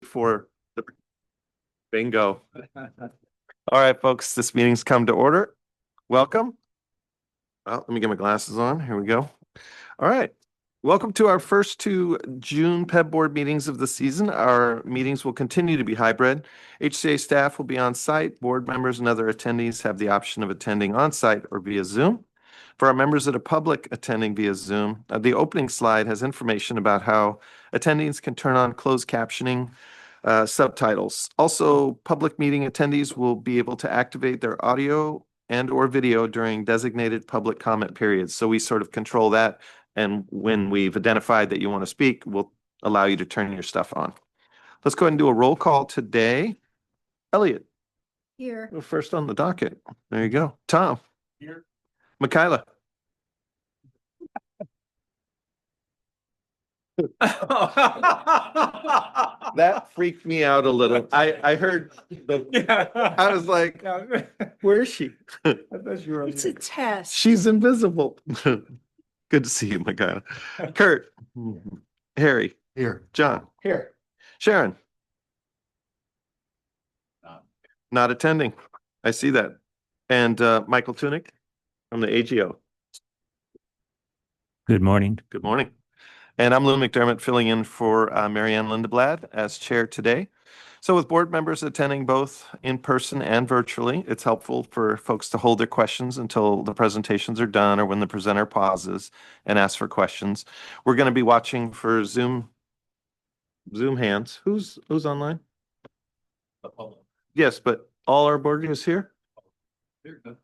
for the bingo. All right, folks, this meeting's come to order. Welcome. Well, let me get my glasses on. Here we go. All right. Welcome to our first two June PEB board meetings of the season. Our meetings will continue to be hybrid. HCA staff will be on site. Board members and other attendees have the option of attending on site or via Zoom. For our members that are public attending via Zoom, the opening slide has information about how attendees can turn on closed captioning subtitles. Also, public meeting attendees will be able to activate their audio and or video during designated public comment periods. So we sort of control that. And when we've identified that you want to speak, we'll allow you to turn your stuff on. Let's go ahead and do a roll call today. Elliot. Here. First on the docket. There you go. Tom. Here. Michaela. That freaked me out a little. I heard I was like, where is she? I thought you were. It's a test. She's invisible. Good to see you, Michaela. Kurt. Harry. Here. John. Here. Sharon. Not attending. I see that. And Michael Tunick from the AGO. Good morning. Good morning. And I'm Lou McDermott, filling in for Marianne Lindeblad as chair today. So with board members attending both in person and virtually, it's helpful for folks to hold their questions until the presentations are done or when the presenter pauses and asks for questions. We're going to be watching for Zoom hands. Who's online? The public. Yes, but all our board is here?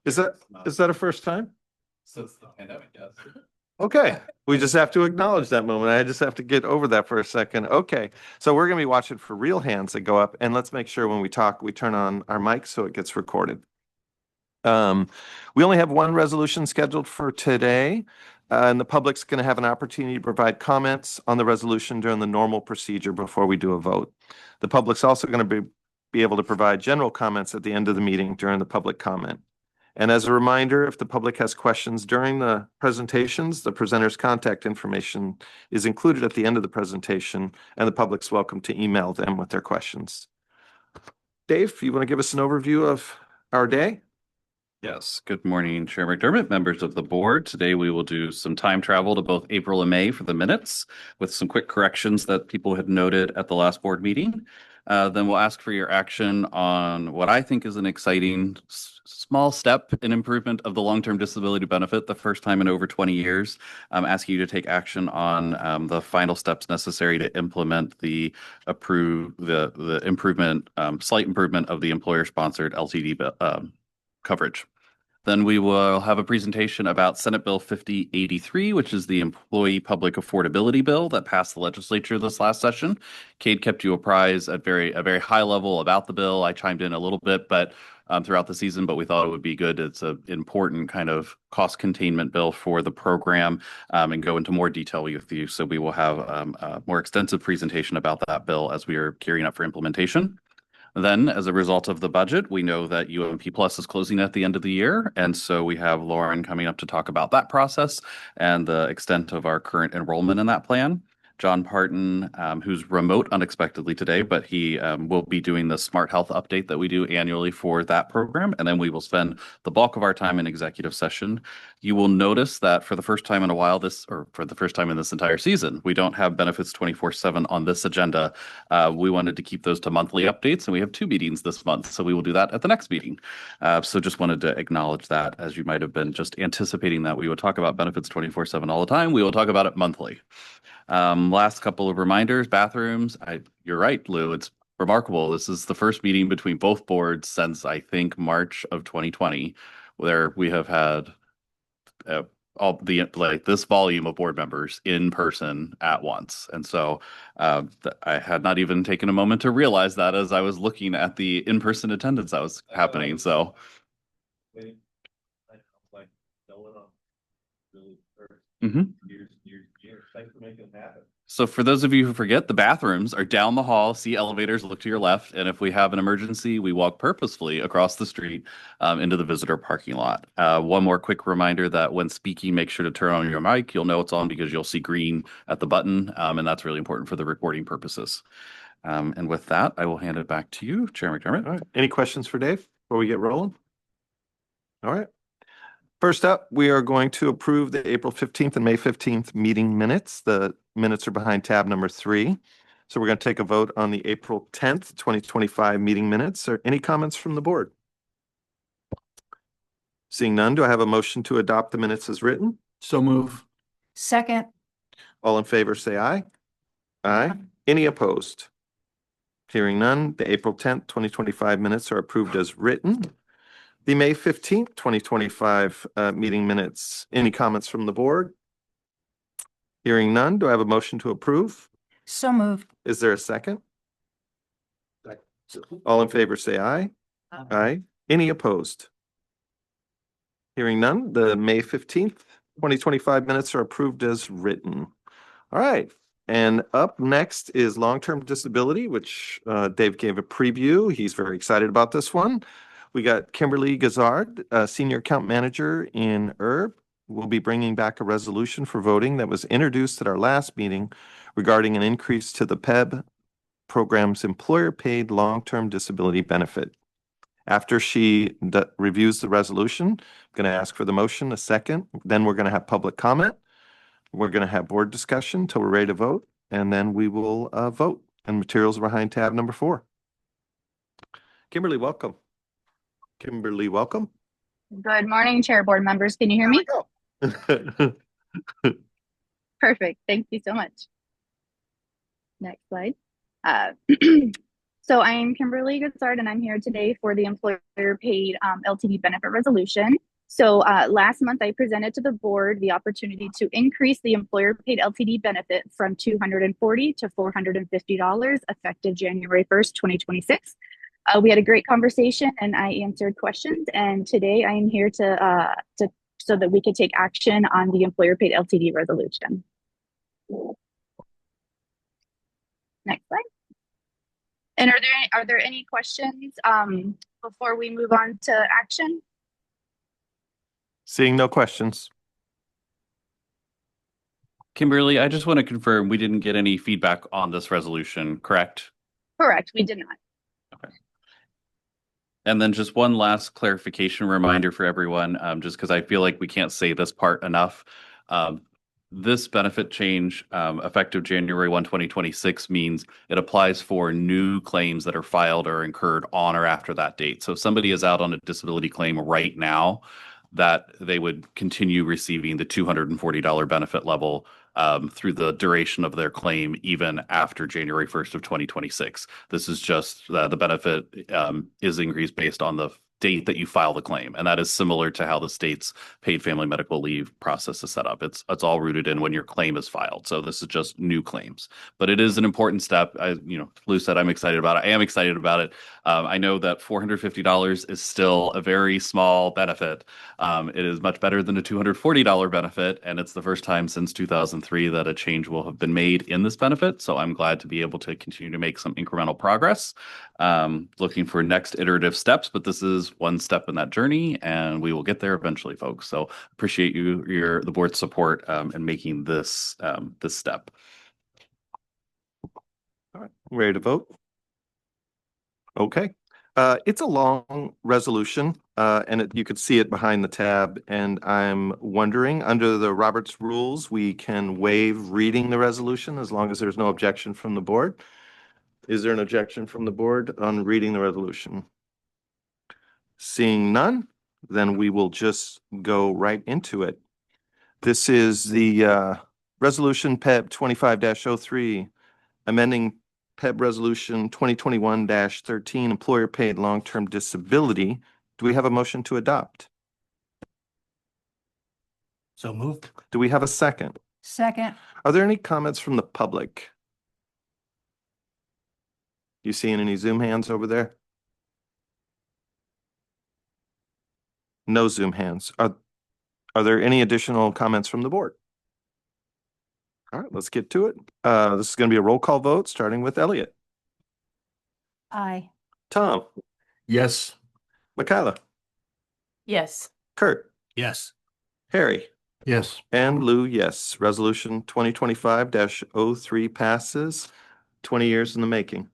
Is that a first time? Since the pandemic, yes. Okay, we just have to acknowledge that moment. I just have to get over that for a second. Okay, so we're going to be watching for real hands that go up, and let's make sure when we talk, we turn on our mic so it gets recorded. We only have one resolution scheduled for today, and the public's going to have an opportunity to provide comments on the resolution during the normal procedure before we do a vote. The public's also going to be able to provide general comments at the end of the meeting during the public comment. And as a reminder, if the public has questions during the presentations, the presenter's contact information is included at the end of the presentation, and the public's welcome to email them with their questions. Dave, you want to give us an overview of our day? Yes. Good morning, Chair McDermott, members of the board. Today we will do some time travel to both April and May for the minutes with some quick corrections that people had noted at the last board meeting. Then we'll ask for your action on what I think is an exciting small step in improvement of the long-term disability benefit, the first time in over 20 years. I'm asking you to take action on the final steps necessary to implement the improvement, slight improvement of the employer-sponsored LTD coverage. Then we will have a presentation about Senate Bill 5083, which is the Employee Public Affordability Bill that passed the legislature this last session. Kate kept you apprised at a very high level about the bill. I chimed in a little bit, but throughout the season, but we thought it would be good. It's an important kind of cost containment bill for the program, and go into more detail with you. So we will have a more extensive presentation about that bill as we are gearing up for implementation. Then, as a result of the budget, we know that UMP Plus is closing at the end of the year. And so we have Lauren coming up to talk about that process and the extent of our current enrollment in that plan. John Parton, who's remote unexpectedly today, but he will be doing the Smart Health update that we do annually for that program. And then we will spend the bulk of our time in executive session. You will notice that for the first time in a while, for the first time in this entire season, we don't have benefits 24/7 on this agenda. We wanted to keep those to monthly updates, and we have 2 meetings this month. So we will do that at the next meeting. So just wanted to acknowledge that, as you might have been just anticipating that we would talk about benefits 24/7 all the time. We will talk about it monthly. Last couple of reminders, bathrooms. You're right, Lou. It's remarkable. This is the first meeting between both boards since I think March of 2020, where we have had this volume of board members in person at once. And so I had not even taken a moment to realize that as I was looking at the in-person attendance that was happening. So. Mm-hmm. Years. Thanks for making it happen. So for those of you who forget, the bathrooms are down the hall. See elevators, look to your left. And if we have an emergency, we walk purposefully across the street into the visitor parking lot. One more quick reminder that when speaking, make sure to turn on your mic. You'll know it's on because you'll see green at the button. And that's really important for the recording purposes. And with that, I will hand it back to you, Chair McDermott. All right. Any questions for Dave before we get rolling? All right. First up, we are going to approve the April 15th and May 15th meeting minutes. The minutes are behind tab number 3. So we're going to take a vote on the April 10th, 2025 meeting minutes. Are any comments from the board? Seeing none, do I have a motion to adopt the minutes as written? So move. Second. All in favor, say aye. Aye. Any opposed? Hearing none, the April 10th, 2025 minutes are approved as written. The May 15th, 2025 meeting minutes. Any comments from the board? Hearing none, do I have a motion to approve? So moved. Is there a second? All in favor, say aye. Aye. Any opposed? Hearing none, the May 15th, 2025 minutes are approved as written. All right. And up next is long-term disability, which Dave gave a preview. He's very excited about this one. We got Kimberly Gazard, Senior Account Manager in PERB. We'll be bringing back a resolution for voting that was introduced at our last meeting regarding an increase to the PEB program's employer-paid long-term disability benefit. After she reviews the resolution, I'm going to ask for the motion, a second. Then we're going to have public comment. We're going to have board discussion until we're ready to vote, and then we will vote. And materials are behind tab number 4. Kimberly, welcome. Kimberly, welcome. Good morning, Chair, board members. Can you hear me? Perfect. Thank you so much. Next slide. So I am Kimberly Goodsard, and I'm here today for the employer-paid LTD benefit resolution. So last month, I presented to the board the opportunity to increase the employer-paid LTD benefit from $240 to $450 effective January 1st, 2026. We had a great conversation, and I answered questions. And today, I am here to so that we could take action on the employer-paid LTD resolution. Next slide. And are there any questions before we move on to action? Seeing no questions. Kimberly, I just want to confirm we didn't get any feedback on this resolution, correct? Correct, we did not. And then just one last clarification reminder for everyone, just because I feel like we can't say this part enough. This benefit change effective January 1, 2026 means it applies for new claims that are filed or incurred on or after that date. So if somebody is out on a disability claim right now, that they would continue receiving the $240 benefit level through the duration of their claim, even after January 1st of 2026. This is just the benefit is increased based on the date that you file the claim. And that is similar to how the state's paid family medical leave process is set up. It's all rooted in when your claim is filed. So this is just new claims, but it is an important step. Lou said, I'm excited about it. I am excited about it. I know that $450 is still a very small benefit. It is much better than a $240 benefit. And it's the first time since 2003 that a change will have been made in this benefit. So I'm glad to be able to continue to make some incremental progress. Looking for next iterative steps, but this is one step in that journey, and we will get there eventually, folks. So appreciate the board's support in making this this step. All right, ready to vote? Okay. It's a long resolution, and you could see it behind the tab. And I'm wondering, under the Roberts rules, we can waive reading the resolution as long as there's no objection from the board. Is there an objection from the board on reading the resolution? Seeing none, then we will just go right into it. This is the resolution PEB 25-03, amending PEB resolution 2021-13, employer paid long-term disability. Do we have a motion to adopt? So moved. Do we have a second? Second. Are there any comments from the public? You seeing any Zoom hands over there? No Zoom hands. Are there any additional comments from the board? All right, let's get to it. This is going to be a roll call vote, starting with Elliot. Aye. Tom. Yes. Michaela. Yes. Kurt. Yes. Harry. Yes. And Lou, yes. Resolution 2025-03 passes. 20 years in the making.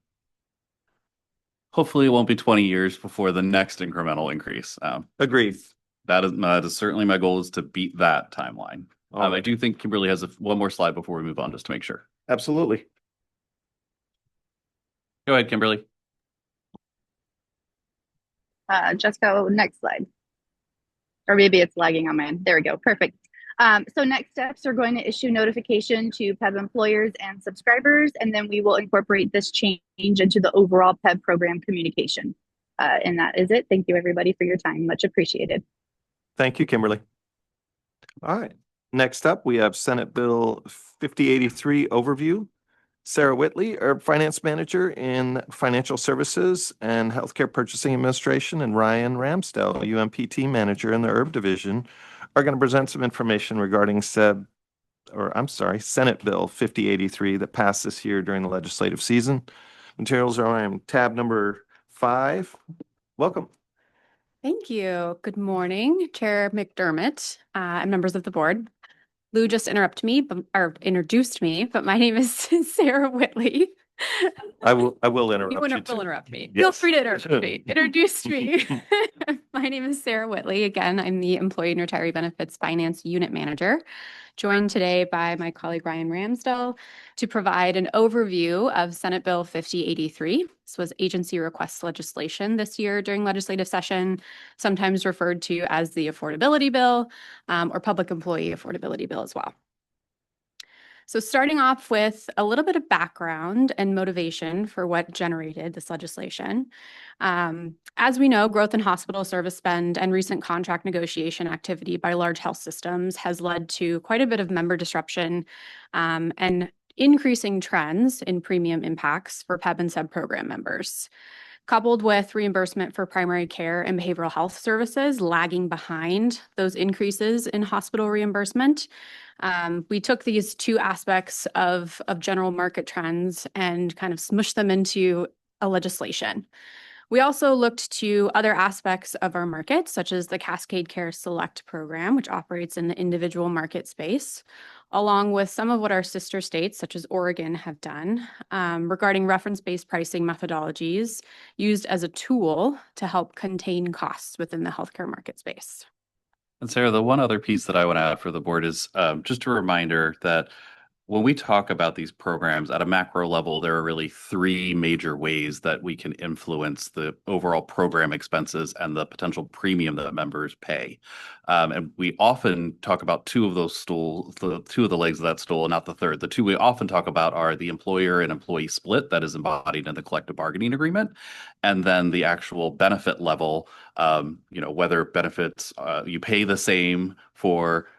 hopefully it won't be 20 years before the next incremental increase. Agreed. That is certainly my goal, is to beat that timeline. All I right. do think Kimberly has one more slide before we move on, just to make sure. Absolutely. Go ahead, Kimberly. Jessica, next slide. Or maybe it's lagging on mine. There we go. Perfect. So next steps are going to issue notification to PEB employers and subscribers, and then we will incorporate this change into the overall PEB program communication. And that is it. Thank you, everybody, for your time. Much appreciated. Thank you, Kimberly. All right. Next up, we have Senate Bill 5083 overview. Sarah Whitley, our Finance Manager in Financial Services and Healthcare Purchasing Administration, and Ryan Ramsdell, UMPT Manager in the Herb Division, are going to present some information regarding Senate Bill 5083 that passed this year during the legislative season. Materials are on tab number 5. Welcome. Thank you. Good morning, Chair McDermott, and members of the board. Lou just introduced me, but my name is Sarah Whitley. I will interrupt you will too. interrupt me. Yes. Feel free to interrupt me. Introduce me. My name is Sarah Whitley. Again, I'm the Employee and Retiree Benefits Finance Unit Manager, joined today by my colleague Ryan Ramsdell to provide an overview of Senate Bill 5083. This was agency request legislation this year during legislative session, sometimes referred to as the affordability bill or public employee affordability bill as well. So starting off with a little bit of background and motivation for what generated this legislation. As we know, growth in hospital service spend and recent contract negotiation activity by large health systems has led to quite a bit of member disruption and increasing trends in premium impacts for PEB and sub-program members. Coupled with reimbursement for primary care and behavioral health services lagging behind those increases in hospital reimbursement, we took these two aspects of general market trends and kind of smushed them into a legislation. We also looked to other aspects of our market, such as the Cascade Care Select program, which operates in the individual market space, along with some of what our sister states, such as Oregon, have done regarding reference-based pricing methodologies used as a tool to help contain costs within the healthcare market space. And Sarah, the one other piece that I want to add for the board is just a reminder that when we talk about these programs at a macro level, there are really 3 major ways that we can influence the overall program expenses and the potential premium that members pay. And we often talk about 2 of those stools, the 2 of the legs of that stool, and not the third. The 2 we often talk about are the employer and employee split that is embodied in the collective bargaining agreement, and then the actual benefit level, whether benefits, you pay the same for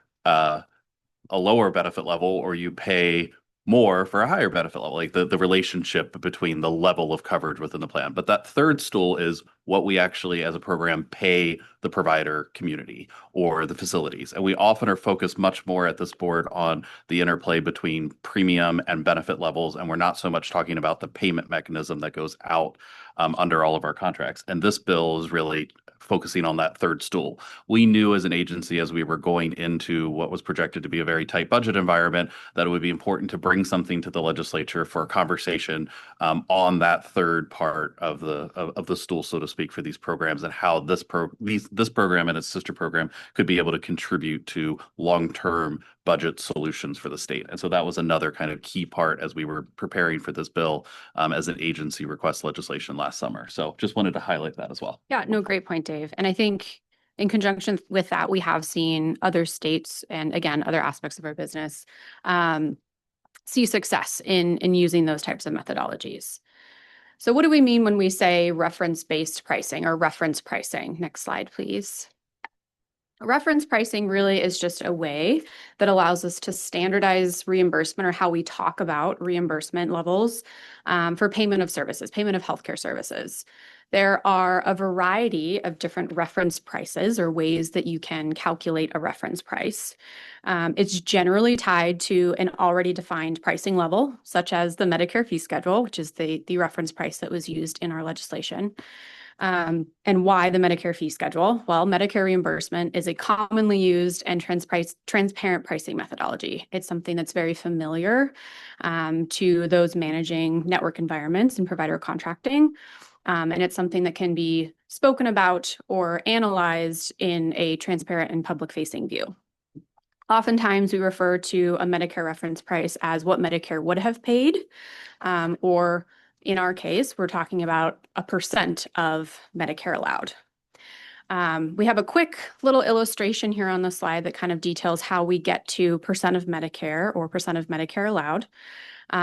a lower benefit level or you pay more for a higher benefit level, like the relationship between the level of coverage within the plan. But that third stool is what we actually as a program pay the provider community or the facilities. And we often are focused much more at this board on the interplay between premium and benefit levels. And we're not so much talking about the payment mechanism that goes out under all of our contracts. And this bill is really focusing on that third stool. We knew as an agency, as we were going into what was projected to be a very tight budget environment, that it would be important to bring something to the legislature for a conversation on that third part of the stool, so to speak, for these programs, and how this program and its sister program could be able to contribute to long-term budget solutions for the state. And so that was another kind of key part as we were preparing for this bill as an agency request legislation last summer. So just wanted to highlight that as well. Yeah, no, great point, Dave. And I think in conjunction with that, we have seen other states and again, other aspects of our business see success in using those types of methodologies. So what do we mean when we say reference-based pricing or reference pricing? Next slide, please. Reference pricing really is just a way that allows us to standardize reimbursement or how we talk about reimbursement levels for payment of services, payment of healthcare services. There are a variety of different reference prices or ways that you can calculate a reference price. It's generally tied to an already defined pricing level, such as the Medicare fee schedule, which is the reference price that was used in our legislation. And why the Medicare fee schedule? Well, Medicare reimbursement is a commonly used and transparent pricing methodology. It's something that's very familiar to those managing network environments and provider contracting. And it's something that can be spoken about or analyzed in a transparent and public-facing view. Oftentimes, we refer to a Medicare reference price as what Medicare would have paid, or in our case, we're talking about a percent of Medicare allowed. We have a quick little illustration here on the slide that kind of details how we get to percent of Medicare or percent of Medicare allowed.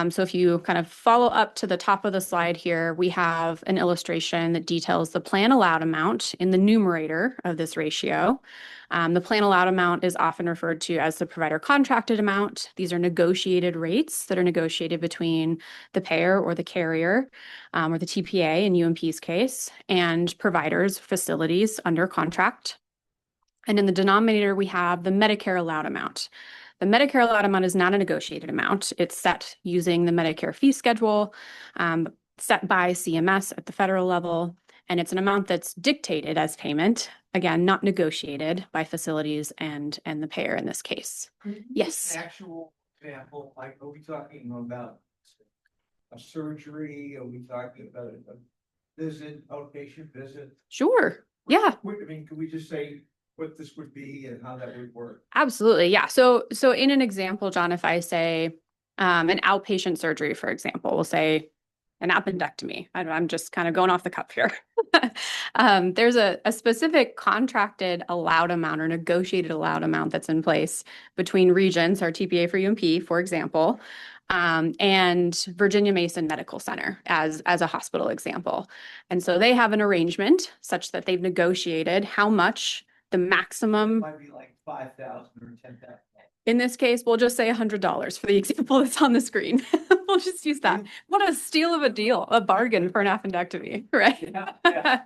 So if you kind of follow up to the top of the slide here, we have an illustration that details the plan allowed amount in the numerator of this ratio. The plan allowed amount is often referred to as the provider contracted amount. These are negotiated rates that are negotiated between the payer or the carrier, or the TPA in UMP's case, and providers, facilities under contract. And in the denominator, we have the Medicare allowed amount. The Medicare allowed amount is not a negotiated amount. It's set using the Medicare fee schedule, set by CMS at the federal level, and it's an amount that's dictated as payment, again, not negotiated by facilities and the payer in this case. Yes. Actual example, like, are we talking about a surgery? Are we talking about a visit, outpatient visit? Sure. Yeah. I mean, could we just say what this would be and how that would work? Absolutely. Yeah. So in an example, John, if I say an outpatient surgery, for example, we'll say an appendectomy. I'm just kind of going off the cuff here. There's a specific contracted allowed amount or negotiated allowed amount that's in place between Regents, our TPA for UMP, for example, and Virginia Mason Medical Center as a hospital example. And so they have an arrangement such that they've negotiated how much the maximum. Might be like 5,000 or 10,000. In this case, we'll just say $100 for the example that's on the screen. We'll just use that. What a steal of a deal, a bargain for an appendectomy, right? Yeah.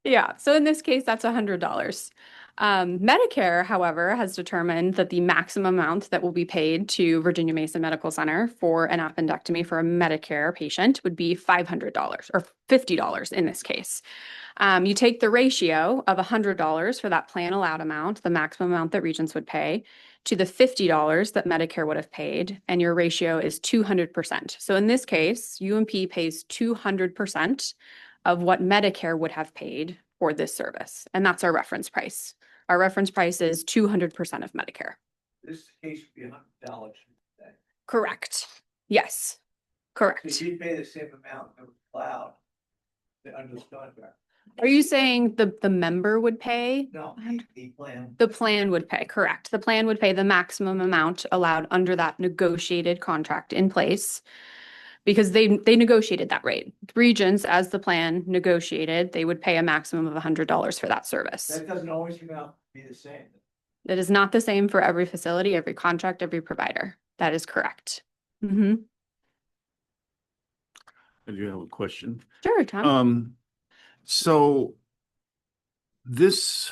Yeah. So in this case, that's $100. Medicare, however, has determined that the maximum amount that will be paid to Virginia Mason Medical Center for an appendectomy for a Medicare patient would be $500 or $50 in this case. You take the ratio of $100 for that plan allowed amount, the maximum amount that Regents would pay, to the $50 that Medicare would have paid, and your ratio is 200%. So in this case, UMP pays 200% of what Medicare would have paid for this service, and that's our reference price. Our reference price is 200% of Medicare. This case would be $100. Correct. Yes, correct. So you'd pay the same amount that was allowed under this contract. Are you saying the member would pay? No, the plan. The plan would pay, correct. The plan would pay the maximum amount allowed under that negotiated contract in place because they negotiated that rate. Regents, as the plan negotiated, they would pay a maximum of $100 for that service. That doesn't always come out to be the same. It is not the same for every facility, every contract, every provider. That is correct. Mm-hmm. I do have a question. Sure, Tom. So this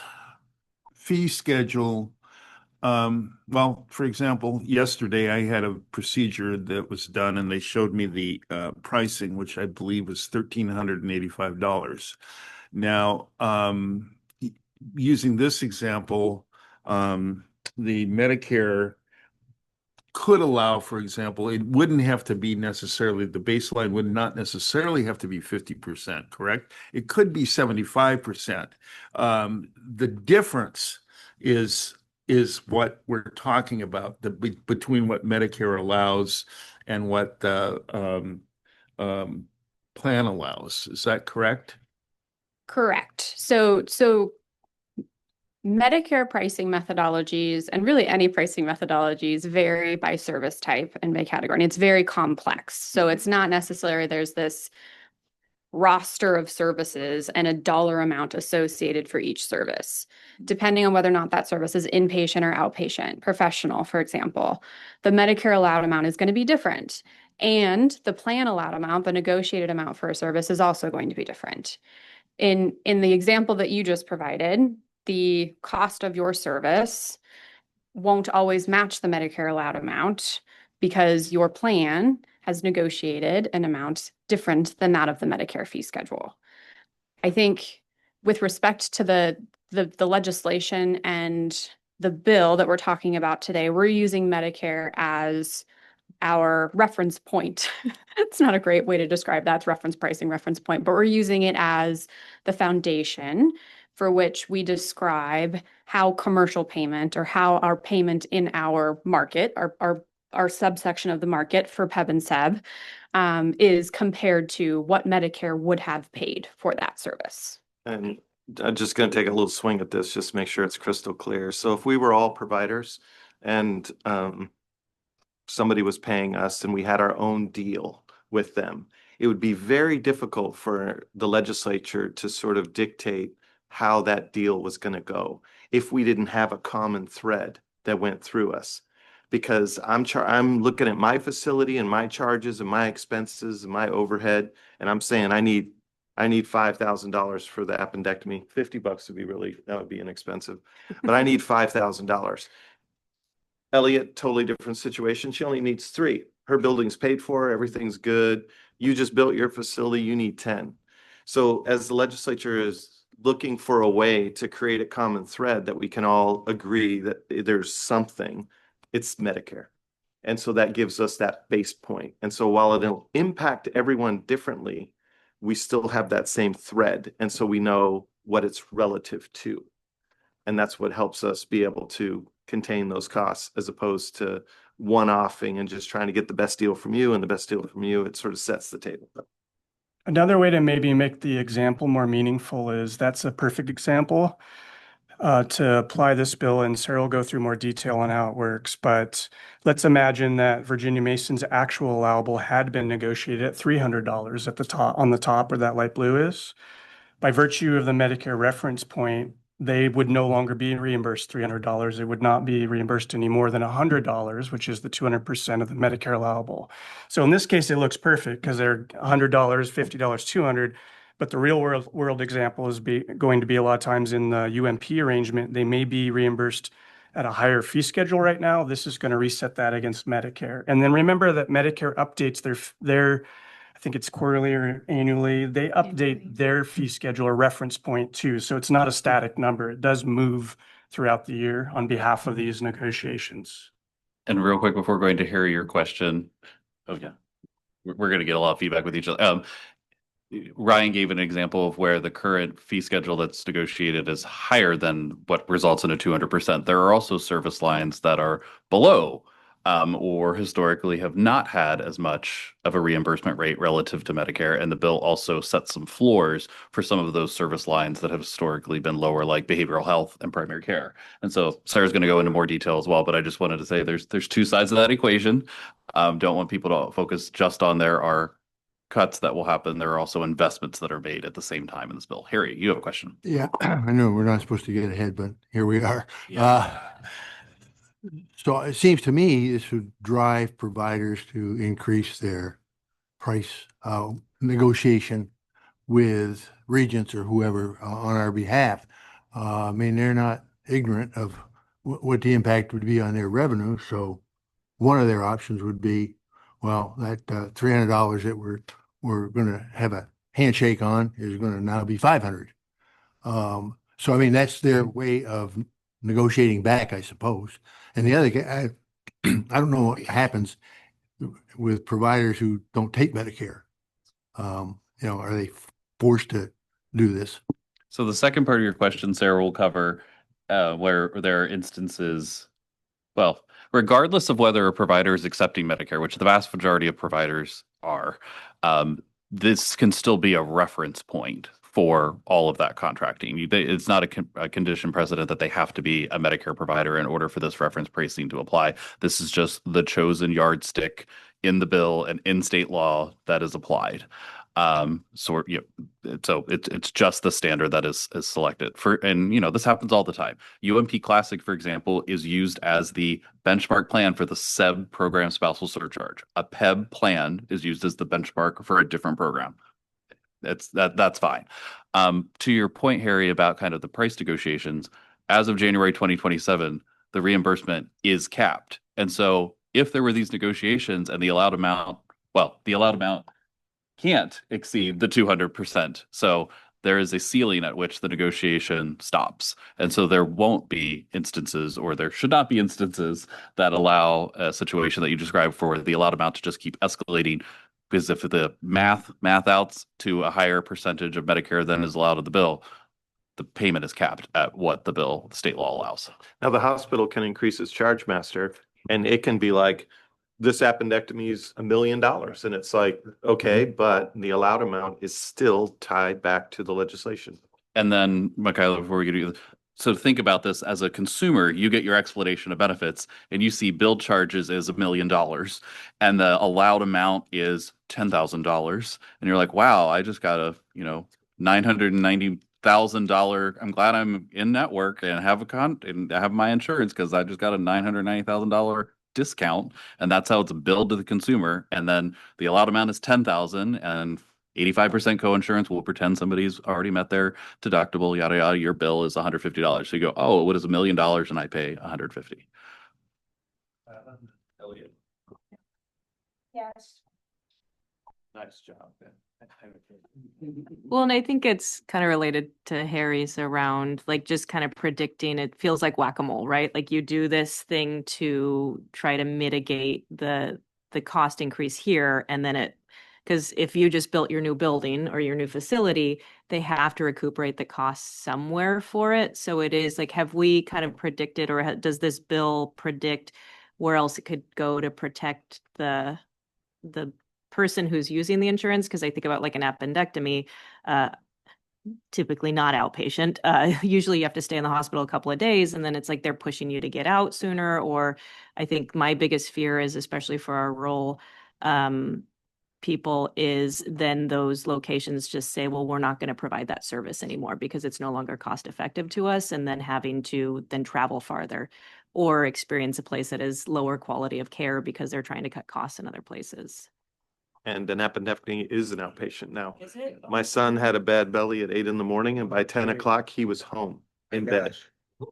fee schedule, well, for example, yesterday I had a procedure that was done and they showed me the pricing, which I believe was $1,385. Now, using this example, the Medicare could allow, for example, it wouldn't have to be necessarily, the baseline would not necessarily have to be 50%, correct? It could be 75%. The difference is what we're talking about, between what Medicare allows and what the plan allows. Is that correct? Correct. So Medicare pricing methodologies and really any pricing methodologies vary by service type and by category. And it's very complex. So it's not necessarily there's this roster of services and a dollar amount associated for each service, depending on whether or not that service is inpatient or outpatient, professional, for example. The Medicare allowed amount is going to be different. And the plan allowed amount, the negotiated amount for a service, is also going to be different. In the example that you just provided, the cost of your service won't always match the Medicare allowed amount because your plan has negotiated an amount different than that of the Medicare fee schedule. I think with respect to the legislation and the bill that we're talking about today, we're using Medicare as our reference point. It's not a great way to describe that. It's reference pricing, reference point, but we're using it as the foundation for which we describe how commercial payment or how our payment in our market, our subsection of the market for PEB and SEB is compared to what Medicare would have paid for that service. And I'm just going to take a little swing at this, just to make sure it's crystal clear. So if we were all providers and somebody was paying us and we had our own deal with them, it would be very difficult for the legislature to sort of dictate how that deal was going to go if we didn't have a common thread that went through us. Because I'm looking at my facility and my charges and my expenses and my overhead, and I'm saying I need $5,000 for the appendectomy. $50 that would be inexpensive, but I need $5,000. Elliot, totally different situation. She only needs 3. Her building's paid for, everything's good. You just built your facility, you need 10. So as the legislature is looking for a way to create a common thread that we can all agree that there's something, it's Medicare. And so that gives us that base point. And so while it'll impact everyone differently, we still have that same thread. And so we know what it's relative to. And that's what helps us be able to contain those costs as opposed to one-offing and just trying to get the best deal from you and the best deal from you. It sort of sets the table. Another way to maybe make the example more meaningful is that's a perfect example to apply this bill, and Sarah will go through more detail on how it works. But let's imagine that Virginia Mason's actual allowable had been negotiated at $300 at the top, on the top where that light blue is. By virtue of the Medicare reference point, they would no longer be reimbursed $300. They would not be reimbursed any more than $100, which is the 200% of the Medicare allowable. So in this case, it looks perfect because they're $100, $50, $200. But the real world example is going to be a lot of times in the UMP arrangement, they may be reimbursed at a higher fee schedule right now. This is going to reset that against Medicare. And then remember that Medicare updates their I think it's quarterly or annually, they update their fee schedule or reference point too. So it's not a static number. It does move throughout the year on behalf of these negotiations. And real quick, before going to Harry, your question. Oh yeah, we're going to get a lot of feedback with each other. Ryan gave an example of where the current fee schedule that's negotiated is higher than what results in a 200%. There are also service lines that are below or historically have not had as much of a reimbursement rate relative to Medicare. And the bill also sets some floors for some of those service lines that have historically been lower, like behavioral health and primary care. And so Sarah's going to go into more detail as well, but I just wanted to say there's 2 sides of that equation. Don't want people to focus just on there are cuts that will happen. There are also investments that are made at the same time in this bill. Harry, you have a question. Yeah, I know we're not supposed to get ahead, but here we are. So it seems to me this would drive providers to increase their price negotiation with Regents or whoever on our behalf. I mean, they're not ignorant of what the impact would be on their revenue. So one of their options would be, well, that $300 that we're going to have a handshake on is going to now be $500. So I mean, that's their way of negotiating back, I suppose. And the other, I don't know what happens with providers who don't take Medicare. Are they forced to do this? So the second part of your question, Sarah, will cover where there are instances, well, regardless of whether a provider is accepting Medicare, which the vast majority of providers are, this can still be a reference point for all of that contracting. It's not a condition precedent that they have to be a Medicare provider in order for this reference pricing to apply. This is just the chosen yardstick in the bill and in state law that is applied. So it's just the standard that is selected for, and this happens all the time. UMP Classic, for example, is used as the benchmark plan for the SEB program spousal surcharge. A PEB plan is used as the benchmark for a different program. That's fine. To your point, Harry, about kind of the price negotiations, as of January 2027, the reimbursement is capped. And so if there were these negotiations and the allowed amount can't exceed the 200%. So there is a ceiling at which the negotiation stops. And so there won't be instances, or there should not be instances, that allow a situation that you described for the allowed amount to just keep escalating. Because if the math outs to a higher percentage of Medicare than is allowed in the bill, the payment is capped at what the state law allows. Now, the hospital can increase its charge master, and it can be like, this appendectomy is $1 million. And it's like, okay, but the allowed amount is still tied back to the legislation. And then, Michaela, before we get to so think about this as a consumer, you get your explanation of benefits and you see bill charges is $1 million and the allowed amount is $10,000. And you're like, wow, I just got a, $990,000. I'm glad I'm in network and and have my insurance because I just got a $990,000 discount, and that's how it's billed to the consumer. And then the allowed amount is 10,000, and 85% co-insurance will pretend somebody's already met their deductible, yada yada. Your bill is $150. So you go, oh, what is $1 million, and I pay $150. Elliot, Yes. nice job. Well, and I think it's kind of related to Harry's around like just kind of predicting. It feels like whack-a-mole, right? Like you do this thing to try to mitigate the cost increase here, and then because if you just built your new building or your new facility, they have to recuperate the costs somewhere for it. So it is like, have we kind of predicted, or does this bill predict where else it could go to protect the person who's using the insurance? Because I think about like an appendectomy, typically not outpatient. Usually you have to stay in the hospital a couple of days, and then it's like they're pushing you to get out sooner. Or I think my biggest fear is, especially for our rural people, is then those locations just say, well, we're not going to provide that service anymore because it's no longer cost effective to us, and then having to then travel farther or experience a place that is lower quality of care because they're trying to cut costs in other places. And an appendectomy is an outpatient now. Is it? My son had a bad belly at 8 a.m, and by 10 o'clock, he was home in bed.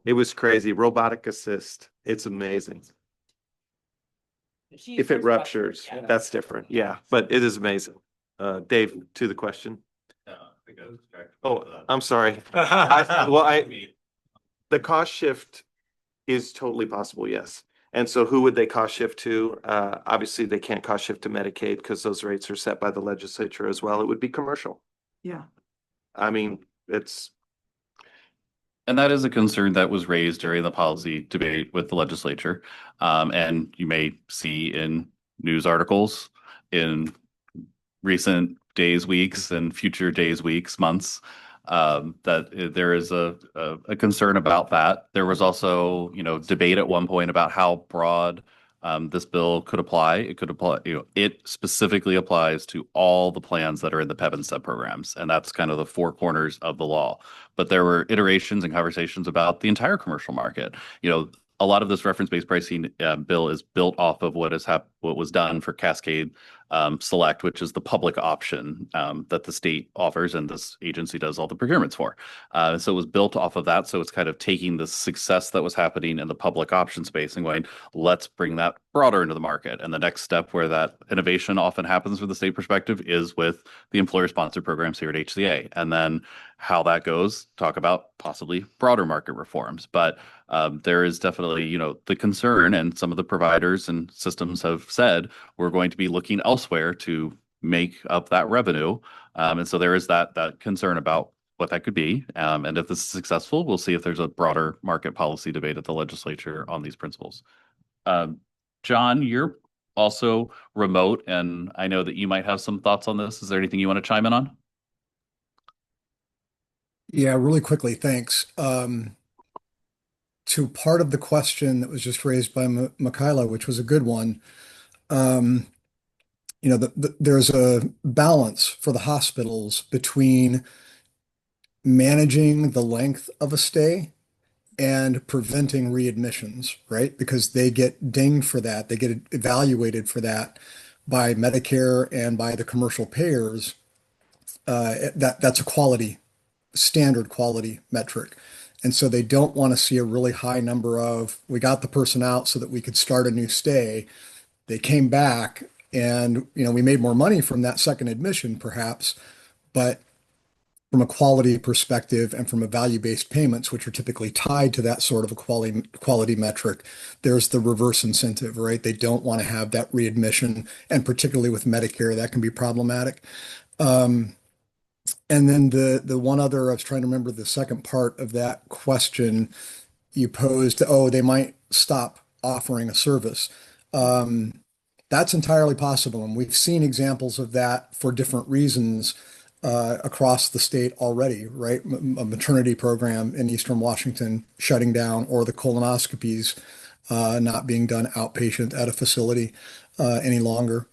It was crazy. Robotic assist. It's amazing. If it ruptures, that's different. Yeah, but it is amazing. Dave, to the question. Oh, I'm sorry. The cost shift is totally possible, yes. And so who would they cost shift to? Obviously, they can't cost shift to Medicaid because those rates are set by the legislature as well. It would be commercial. Yeah. I mean, And that is a concern that was raised during the policy debate with the legislature. And you may see in news articles in recent days, weeks, and future days, weeks, months, that there is a concern about that. There was also, debate at one point about how broad this bill could apply. It could apply, it specifically applies to all the plans that are in the PEB and SEB programs. And that's kind of the four corners of the law. But there were iterations and conversations about the entire commercial market. A lot of this reference-based pricing bill is built off of what was done for Cascade Select, which is the public option that the state offers, and this agency does all the procurements for. So it was built off of that. So it's kind of taking the success that was happening in the public option space and going, let's bring that broader into the market. And the next step where that innovation often happens from the state perspective is with the employer-sponsored programs here at HCA. And then how that goes, talk about possibly broader market reforms. But there is definitely, the concern, and some of the providers and systems have said we're going to be looking elsewhere to make up that revenue. And so there is that concern about what that could be. And if this is successful, we'll see if there's a broader market policy debate at the legislature on these principles. John, you're also remote, and I know that you might have some thoughts on this. Is there anything you want to chime in on? Yeah, really quickly, thanks. To part of the question that was just raised by Michaela, which was a good one, there's a balance for the hospitals between managing the length of a stay and preventing readmissions, right? Because they get dinged for that. They get evaluated for that by Medicare and by the commercial payers. That's a standard quality metric. And so they don't want to see a really high number of, we got the person out so that we could start a new stay. They came back and, we made more money from that second admission perhaps, but from a quality perspective and from a value-based payments, which are typically tied to that sort of a quality metric, there's the reverse incentive, right? They don't want to have that readmission, and particularly with Medicare, that can be problematic. And then the one other, I was trying to remember the second part of that question you posed, oh, they might stop offering a service. That's entirely possible, and we've seen examples of that for different reasons across the state already, right? A maternity program in Eastern Washington shutting down, or the colonoscopies not being done outpatient at a facility any longer.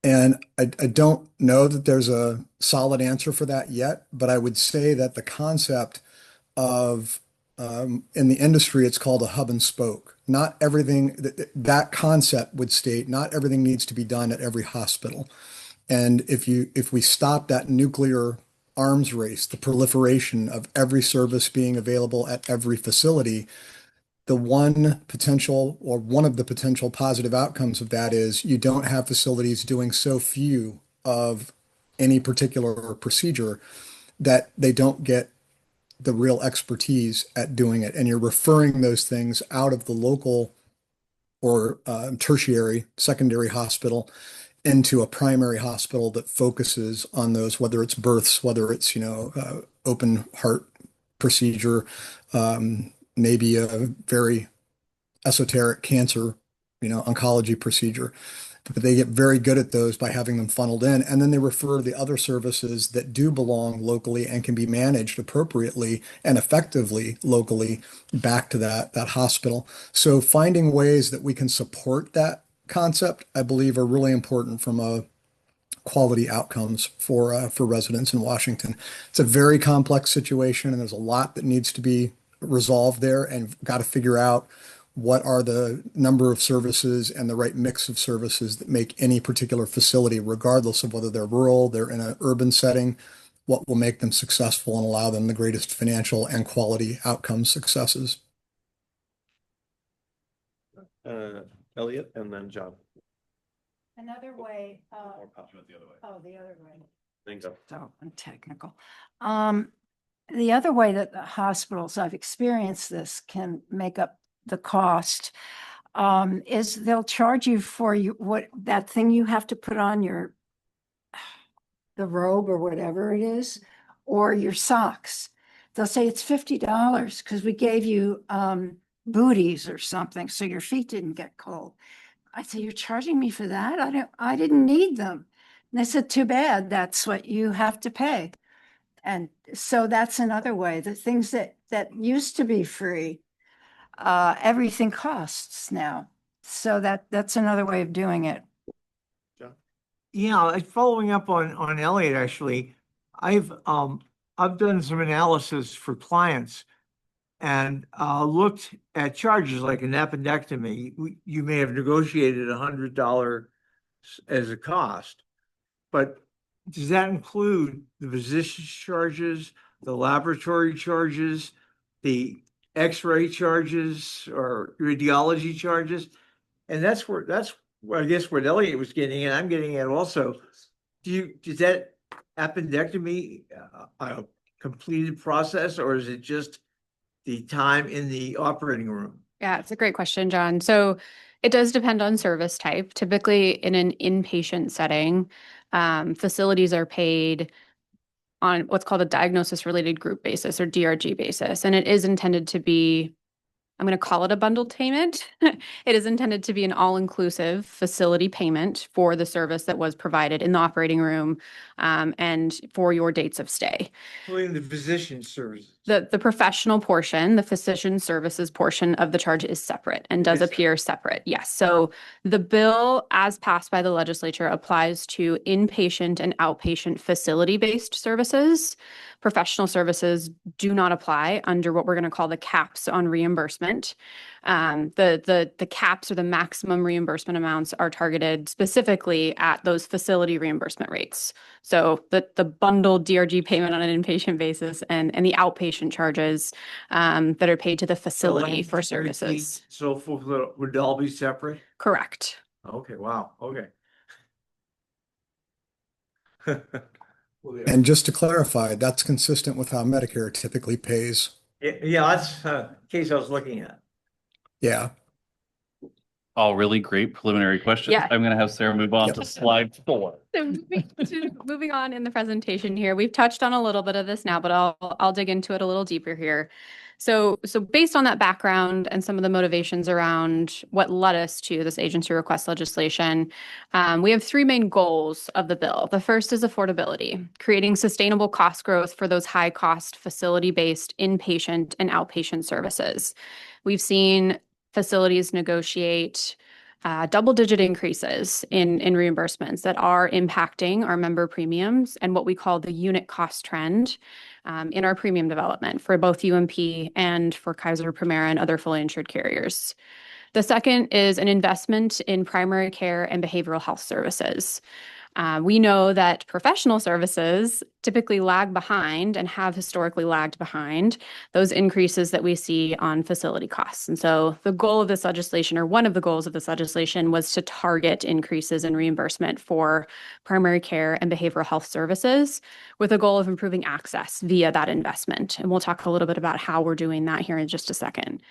And I don't know that there's a solid answer for that yet, but I would say that the concept of in the industry, it's called a hub and spoke. Not everything that concept would state, not everything needs to be done at every hospital. And if we stop that nuclear arms race, the proliferation of every service being available at every facility, the one potential or one of the potential positive outcomes of that is you don't have facilities doing so few of any particular procedure that they don't get the real expertise at doing it. And you're referring those things out of the local or tertiary, secondary hospital into a primary hospital that focuses on those, whether it's births, whether it's, open heart procedure, maybe a very esoteric cancer, oncology procedure. But they get very good at those by having them funneled in. And then they refer the other services that do belong locally and can be managed appropriately and effectively locally back to that hospital. So finding ways that we can support that concept, I believe, are really important from a quality outcomes for residents in Washington. It's a very complex situation, and there's a lot that needs to be resolved there, and got to figure out what are the number of services and the right mix of services that make any particular facility, regardless of whether they're rural, they're in an urban setting, what will make them successful and allow them the greatest financial and quality outcome successes. Elliot and then John. Another way, The other way. oh, the other way. Bingo. So I'm technical. The other way that the hospitals, I've experienced this, can make up the cost is they'll charge you for that thing you have to put on the robe or whatever it is, or your socks. They'll say it's $50 because we gave you booties or something so your feet didn't get cold. I said, you're charging me for that? I didn't need them. And they said, too bad, that's what you have to pay. And so that's another way. The things that used to be free, everything costs now. So that's another way of doing it. Yeah, following up on Elliot, actually, I've done some analysis for clients and looked at charges like an appendectomy. You may have negotiated $100 as a cost, but does that include the physician's charges, the laboratory charges, the X-ray charges, or radiology charges? And that's I guess what Elliot was getting at, I'm getting at also. Is that appendectomy a completed process, or is it just the time in the operating room? Yeah, it's a great question, John. So it does depend on service type. Typically in an inpatient setting, facilities are paid on what's called a diagnosis related group basis, or DRG basis. And it is intended to be, I'm going to call it a bundled payment. It is intended to be an all-inclusive facility payment for the service that was provided in the operating room, and for your dates of stay. Including the physician services. The professional portion, the physician services portion of the charge is separate and does appear separate. Yes. So the bill, as passed by the legislature, applies to inpatient and outpatient facility-based services. Professional services do not apply under what we're going to call the caps on reimbursement. The caps, or the maximum reimbursement amounts, are targeted specifically at those facility reimbursement rates. So the bundled DRG payment on an inpatient basis and the outpatient charges that are paid to the facility for services. So forth would all be separate? Correct. Okay, wow, okay. And just to clarify, that's consistent with how Medicare typically pays. Yeah, that's the case I was looking at. Yeah. All really great preliminary questions. Yeah. I'm going to have Sarah move on Yep. to slide 4. So moving on in the presentation here, we've touched on a little bit of this now, but I'll dig into it a little deeper here. So based on that background and some of the motivations around what led us to this agency request legislation, we have 3 main goals of the bill. The first is affordability, creating sustainable cost growth for those high cost facility-based inpatient and outpatient services. We've seen facilities negotiate double-digit increases in reimbursements that are impacting our member premiums and what we call the unit cost trend in our premium development for both UMP and for Kaiser Permanente and other fully insured carriers. The second is an investment in primary care and behavioral health services. We know that professional services typically lag behind and have historically lagged behind those increases that we see on facility costs. And so the goal of this legislation, or one of the goals of this legislation, was to target increases in reimbursement for primary care and behavioral health services with a goal of improving access via that investment. And we'll talk a little bit about how we're doing that here in just a second.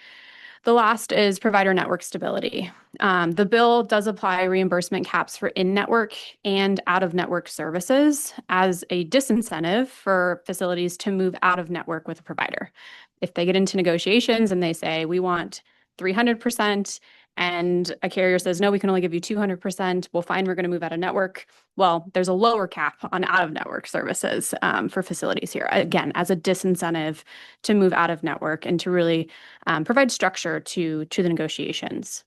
The last is provider network stability. The bill does apply reimbursement caps for in-network and out-of-network services as a disincentive for facilities to move out of network with a provider. If they get into negotiations and they say, we want 300%, and a carrier says, no, we can only give you 200%, well, fine, we're going to move out of network. Well, there's a lower cap on out-of-network services for facilities here, again, as a disincentive to move out of network and to really provide structure to the negotiations.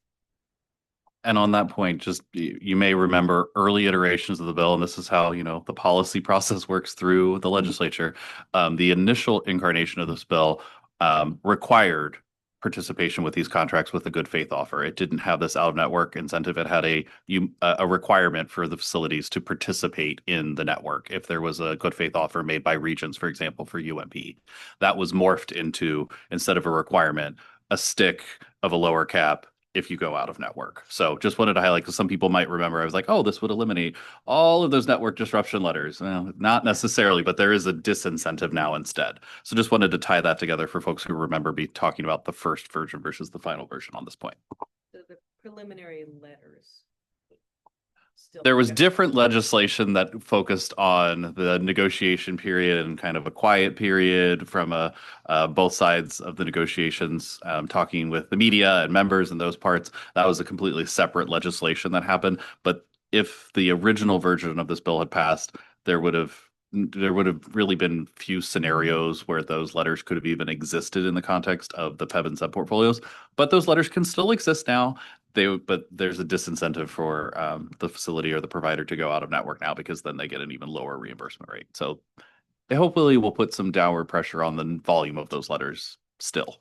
And on that point, just you may remember early iterations of the bill, and this is how, the policy process works through the legislature. The initial incarnation of this bill required participation with these contracts with a good faith offer. It didn't have this out of network incentive. It had a requirement for the facilities to participate in the network if there was a good faith offer made by regions, for example, for UMP. That was morphed into, instead of a requirement, a stick of a lower cap if you go out of network. So just wanted to highlight, because some people might remember, I was like, oh, this would eliminate all of those network disruption letters. Well, not necessarily, but there is a disincentive now instead. So just wanted to tie that together for folks who remember me talking about the first version versus the final version on this point. So the preliminary letters. There was different legislation that focused on the negotiation period and kind of a quiet period from both sides of the negotiations, talking with the media and members and those parts. That was a completely separate legislation that happened. But if the original version of this bill had passed, there would have really been few scenarios where those letters could have even existed in the context of the PEB and sub portfolios. But those letters can still exist now. But there's a disincentive for the facility or the provider to go out of network now, because then they get an even lower reimbursement rate. So they hopefully will put some downward pressure on the volume of those letters still.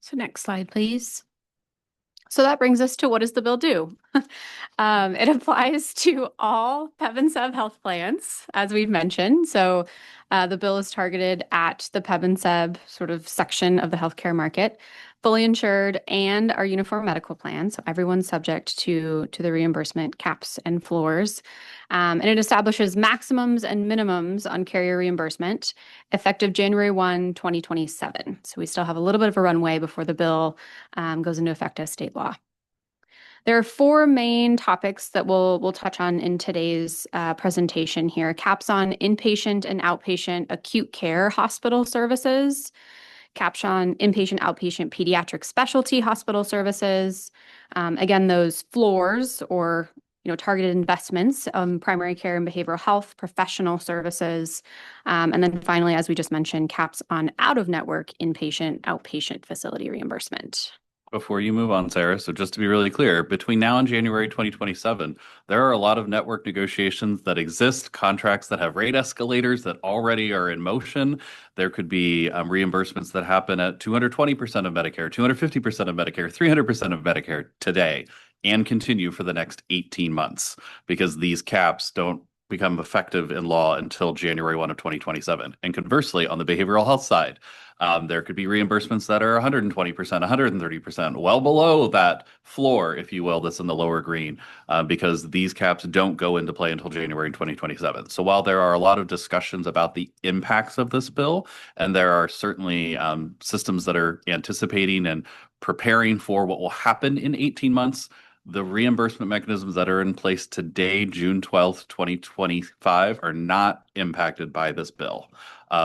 So next slide, please. So that brings us to, what does the bill do? It applies to all PEB and sub health plans, as we've mentioned. So the bill is targeted at the PEB and sub sort of section of the healthcare market, fully insured, and our uniform medical plan. So everyone's subject to the reimbursement caps and floors. And it establishes maximums and minimums on carrier reimbursement effective January 1, 2027. So we still have a little bit of a runway before the bill goes into effect as state law. There are 4 main topics that we'll touch on in today's presentation here. Caps on inpatient and outpatient acute care hospital services, caps on inpatient, outpatient pediatric specialty hospital services. Again, those floors or targeted investments, primary care and behavioral health, professional services. And then finally, as we just mentioned, caps on out-of-network inpatient, outpatient facility reimbursement. Before you move on, Sarah, so just to be really clear, between now and January 2027, there are a lot of network negotiations that exist, contracts that have rate escalators that already are in motion. There could be reimbursements that happen at 220% of Medicare, 250% of Medicare, 300% of Medicare today, and continue for the next 18 months, because these caps don't become effective in law until January 1 of 2027. And conversely, on the behavioral health side, There could be reimbursements that are 120%, 130%, well below that floor, if you will, that's in the lower green, because these caps don't go into play until January 2027. So while there are a lot of discussions about the impacts of this bill, and there are certainly systems that are anticipating and preparing for what will happen in 18 months, the reimbursement mechanisms that are in place today, June 12th, 2025, are not impacted by this bill,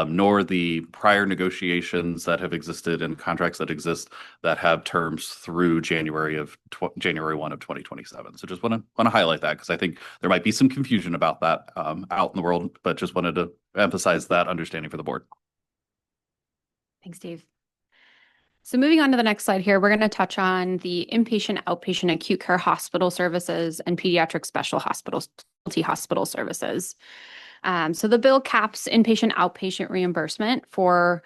nor the prior negotiations that have existed and contracts that exist that have terms through January 1 of 2027. So just want to highlight that because I think there might be some confusion about that out in the world, but just wanted to emphasize that understanding for the board. Thanks, Dave. So moving on to the next slide here, we're going to touch on the inpatient, outpatient, acute care hospital services and pediatric specialty hospital services. So the bill caps inpatient, outpatient reimbursement for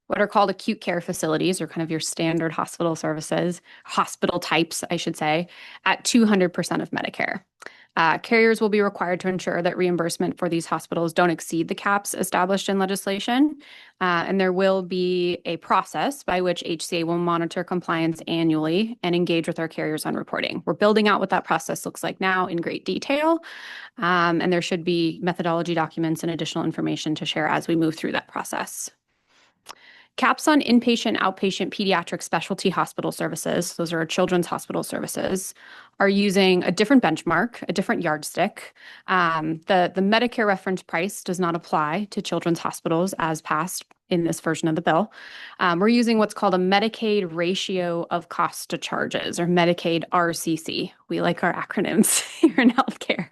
what are called acute care facilities, or kind of your standard hospital services, hospital types, I should say, at 200% of Medicare. Carriers will be required to ensure that reimbursement for these hospitals don't exceed the caps established in legislation. And there will be a process by which HCA will monitor compliance annually and engage with our carriers on reporting. We're building out what that process looks like now in great detail. And there should be methodology documents and additional information to share as we move through that process. Caps on inpatient, outpatient, pediatric specialty hospital services, those are our children's hospital services, are using a different benchmark, a different yardstick. The Medicare reference price does not apply to children's hospitals as passed in this version of the bill. We're using what's called a Medicaid ratio of cost to charges, or Medicaid RCC. We like our acronyms here in healthcare.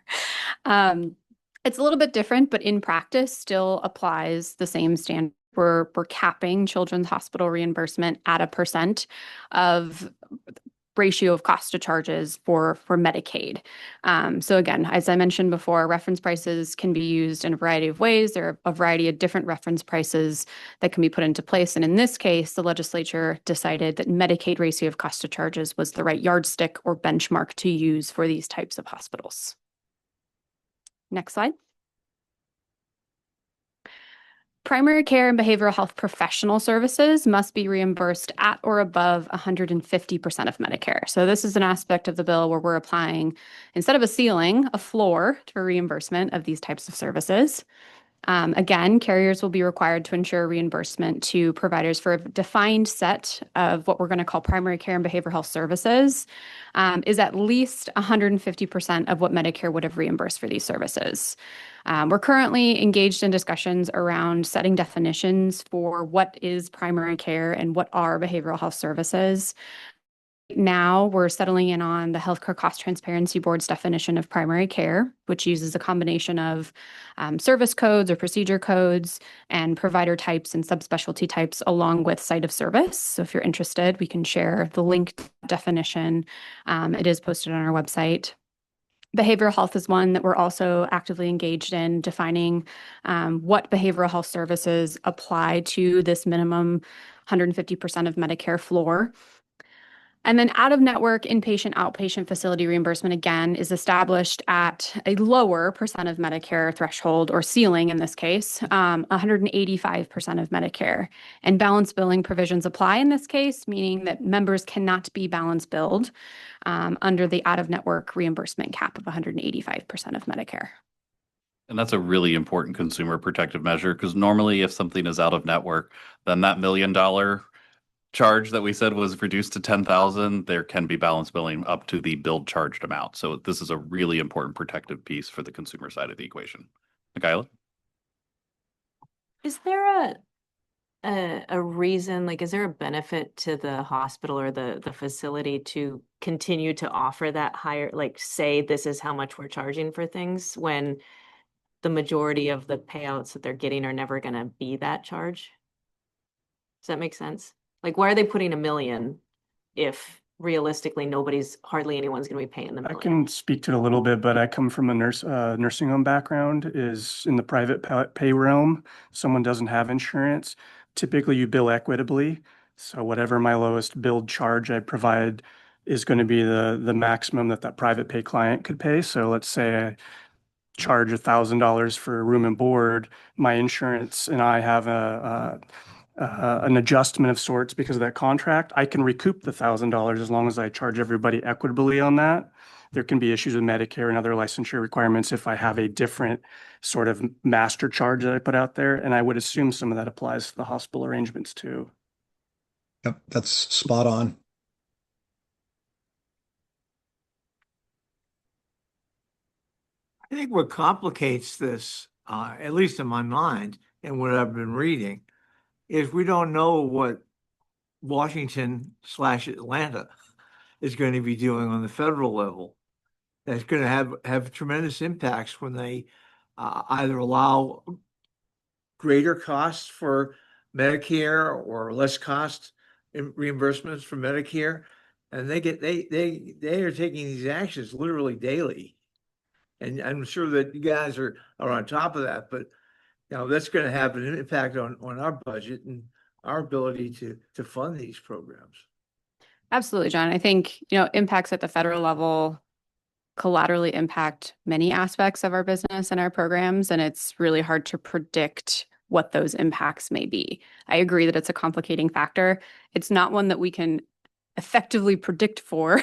It's a little bit different, but in practice still applies the same standard. We're capping children's hospital reimbursement at a percent of ratio of cost to charges for Medicaid. So again, as I mentioned before, reference prices can be used in a variety of ways. There are a variety of different reference prices that can be put into place. And in this case, the legislature decided that Medicaid ratio of cost to charges was the right yardstick or benchmark to use for these types of hospitals. Next slide. Primary care and behavioral health professional services must be reimbursed at or above 150% of Medicare. So this is an aspect of the bill where we're applying, instead of a ceiling, a floor for reimbursement of these types of services. Again, carriers will be required to ensure reimbursement to providers for a defined set of what we're going to call primary care and behavioral health services is at least 150% of what Medicare would have reimbursed for these services. We're currently engaged in discussions around setting definitions for what is primary care and what are behavioral health services. Now we're settling in on the Healthcare Cost Transparency Board's definition of primary care, which uses a combination of service codes or procedure codes and provider types and subspecialty types along with site of service. So if you're interested, we can share the link to that definition. It is posted on our website. Behavioral health is one that we're also actively engaged in defining what behavioral health services apply to this minimum 150% of Medicare floor. And then out-of-network inpatient, outpatient facility reimbursement, again, is established at a lower percent of Medicare threshold, or ceiling in this case, 185% of Medicare. And balance billing provisions apply in this case, meaning that members cannot be balance billed under the out-of-network reimbursement cap of 185% of Medicare. And that's a really important consumer protective measure, because normally if something is out of network, then that $1 million charge that we said was reduced to 10,000, there can be balance billing up to the billed charged amount. So this is a really important protective piece for the consumer side of the equation. Michaela? Is there a reason, like, is there a benefit to the hospital or the facility to continue to offer that higher, like, say this is how much we're charging for things when the majority of the payouts that they're getting are never going to be that charge? Does that make sense? Like, why are they putting $1 million if realistically hardly anyone's going to be paying the $1 million? I can speak to it a little bit, but I come from a nursing home background. Is in the private pay realm. Someone doesn't have insurance. Typically, you bill equitably. So whatever my lowest billed charge I provide is going to be the maximum that private pay client could pay. So let's say I charge $1,000 for room and board. My insurance and I have a an adjustment of sorts because of that contract, I can recoup the $1,000 as long as I charge everybody equitably on that. There can be issues with Medicare and other licensure requirements if I have a different sort of master charge that I put out there. And I would assume some of that applies to the hospital arrangements too. Yep, that's spot on. I think what complicates this, at least in my mind and what I've been reading, is we don't know what Washington/Atlanta is going to be doing on the federal level. That's going to have tremendous impacts when they either allow greater costs for Medicare or less cost in reimbursements for Medicare. And they are taking these actions literally daily. And I'm sure that you guys are on top of that, but that's going to have an impact on our budget and our ability to fund these programs. Absolutely, John. I think, impacts at the federal level collaterally impact many aspects of our business and our programs, and it's really hard to predict what those impacts may be. I agree that it's a complicating factor. It's not one that we can effectively predict for,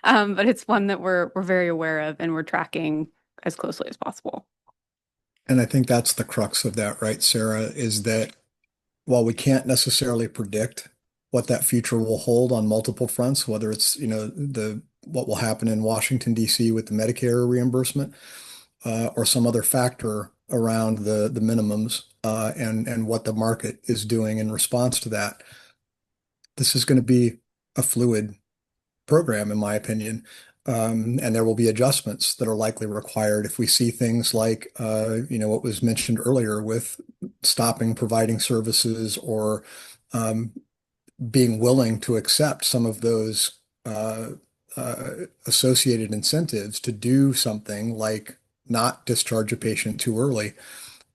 but it's one that we're very aware of and we're tracking as closely as possible. And I think that's the crux of that, right, Sarah, is that while we can't necessarily predict what that future will hold on multiple fronts, whether it's, what will happen in Washington, D.C. with the Medicare reimbursement, or some other factor around the minimums, and what the market is doing in response to that. This is going to be a fluid program, in my opinion. And there will be adjustments that are likely required if we see things like, what was mentioned earlier with stopping providing services or being willing to accept some of those associated incentives to do something like not discharge a patient too early.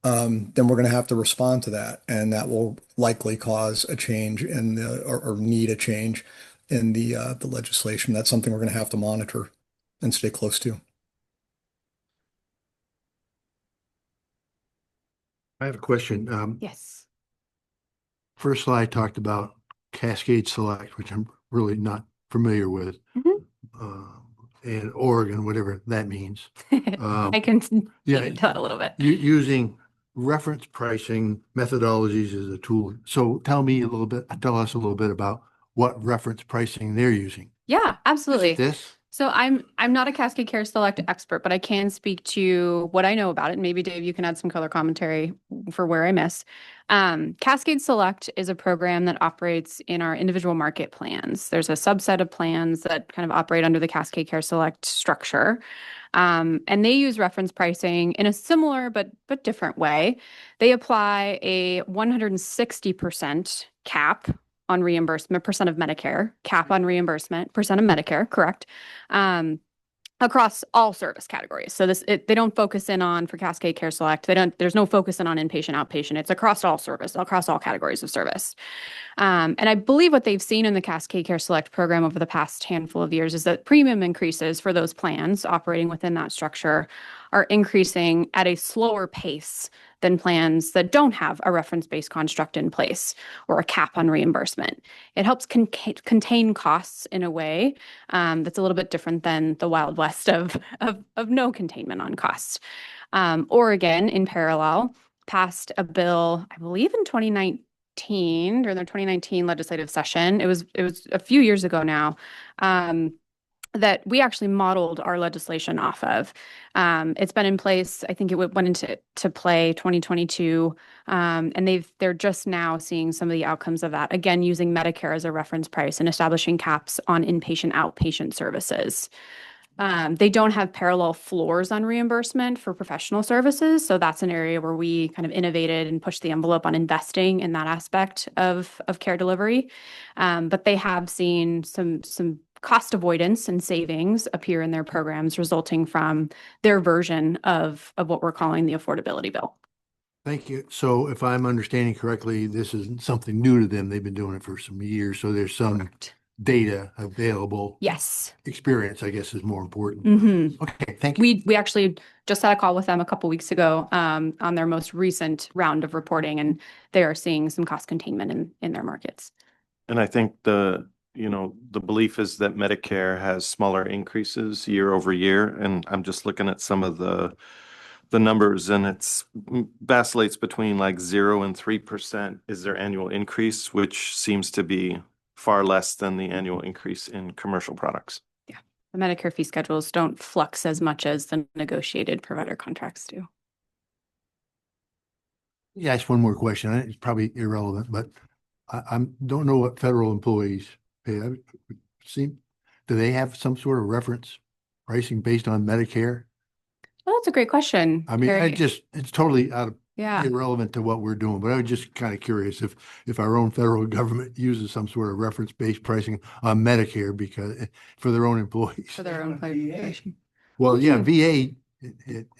Then we're going to have to respond to that. And that will likely cause a change or need a change in the legislation. That's something we're going to have to monitor and stay close to. I have a question. Yes. First slide talked about Cascade Select, which I'm really not familiar with, and Oregon, whatever that means. I can Yeah, tell it a little bit. Using reference pricing methodologies as a tool. So tell us a little bit about what reference pricing they're using. Yeah, absolutely. This? So I'm not a Cascade Care Select expert, but I can speak to what I know about it. And maybe Dave, you can add some color commentary for where I miss. Cascade Select is a program that operates in our individual market plans. There's a subset of plans that kind of operate under the Cascade Care Select structure. And they use reference pricing in a similar but different way. They apply a 160% cap on reimbursement, percent of Medicare, cap on reimbursement, percent of Medicare, correct, across all service categories. So they don't focus in on, for Cascade Care Select, there's no focus in on inpatient, outpatient. It's across all service, across all categories of service. And I believe what they've seen in the Cascade Care Select program over the past handful of years is that premium increases for those plans operating within that structure are increasing at a slower pace than plans that don't have a reference-based construct in place or a cap on reimbursement. It helps contain costs in a way that's a little bit different than the Wild West of no containment on costs. Oregon, in parallel, passed a bill, I believe in 2019, during their 2019 legislative session. It was a few years ago now, that we actually modeled our legislation off of. It's been in place. I think it went into play 2022, and they're just now seeing some of the outcomes of that. Again, using Medicare as a reference price and establishing caps on inpatient, outpatient services. They don't have parallel floors on reimbursement for professional services, so that's an area where we kind of innovated and pushed the envelope on investing in that aspect of care delivery. But they have seen some cost avoidance and savings appear in their programs resulting from their version of what we're calling the affordability bill. Thank you. So if I'm understanding correctly, this isn't something new to them. They've been doing it for some years. So there's some data available. Yes. Experience, I guess, is more important. Mm-hmm. Okay, thank you. We actually just had a call with them a couple weeks ago on their most recent round of reporting, and they are seeing some cost containment in their markets. And I think the belief is that Medicare has smaller increases year over year. And I'm just looking at some of the numbers, and it's vacillates between like 0 and 3% is their annual increase, which seems to be far less than the annual increase in commercial products. Yeah. The Medicare fee schedules don't flux as much as the negotiated provider contracts do. Yeah, ask one more question. It's probably irrelevant, but I don't know what federal employees pay. Do they have some sort of reference pricing based on Medicare? Well, that's a great question. I mean, Harry. it's totally Yeah. irrelevant to what we're doing, but I was just kind of curious if our own federal government uses some sort of reference-based pricing on Medicare because for their own employees. For their own population. Well, yeah, Hmm. VA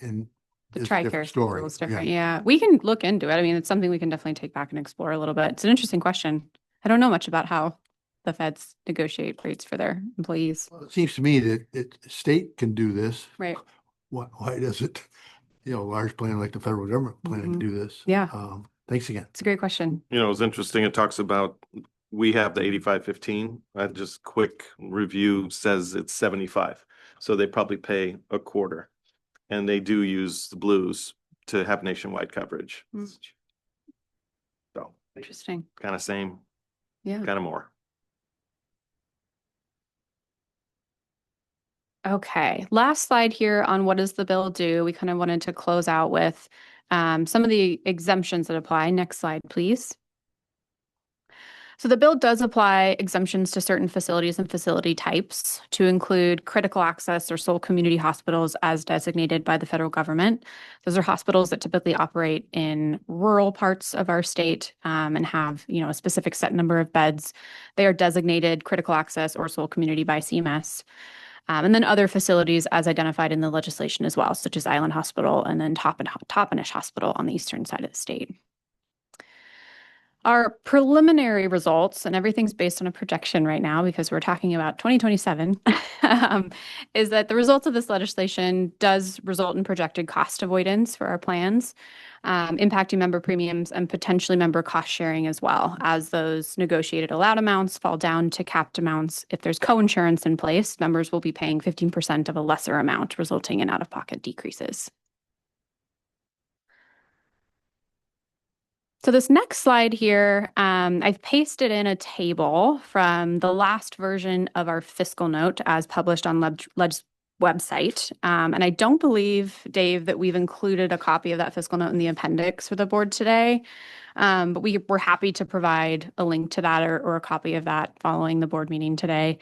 and The it's a different TRICARE story. is different. Yeah. We can look into it. I mean, it's something we can definitely take back and explore a little bit. It's an interesting question. I don't know much about how the feds negotiate rates for their employees. Well, it seems to me that state can do this. Right. Why does it, a large plan like the federal government plan to do this? Yeah. Thanks again. It's a great question. It's interesting. It talks about, we have the 8515. Just quick review says it's 75. So they probably pay a quarter, and they do use the blues to have nationwide coverage. So Interesting. kind of same, Yeah. kind of more. Okay, last slide here on what does the bill do? We kind of wanted to close out with some of the exemptions that apply. Next slide, please. So the bill does apply exemptions to certain facilities and facility types to include critical access or sole community hospitals as designated by the federal government. Those are hospitals that typically operate in rural parts of our state and have, a specific set number of beds. They are designated critical access or sole community by CMS. And then other facilities as identified in the legislation as well, such as Island Hospital and then Toppenish Hospital on the eastern side of the state. Our preliminary results, and everything's based on a projection right now because we're talking about 2027, is that the results of this legislation does result in projected cost avoidance for our plans, impacting member premiums and potentially member cost sharing as well, as those negotiated allowed amounts fall down to capped amounts. If there's coinsurance in place, members will be paying 15% of a lesser amount, resulting in out-of-pocket decreases. So this next slide here, I've pasted in a table from the last version of our fiscal note as published on Led's website. And I don't believe, Dave, that we've included a copy of that fiscal note in the appendix for the board today. But we're happy to provide a link to that or a copy of that following the board meeting today.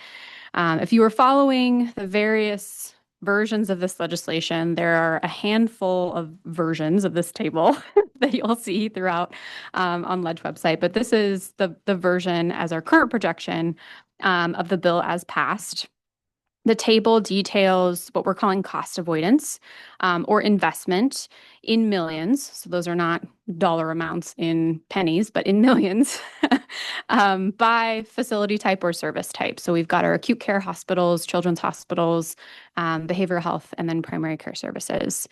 If you were following the various versions of this legislation, there are a handful of versions of this table that you'll see throughout on Led's website. But this is the version as our current projection of the bill as passed. The table details what we're calling cost avoidance or investment in millions. So those are not dollar amounts in pennies, but in millions by facility type or service type. So we've got our acute care hospitals, children's hospitals, behavioral health, and then primary care services.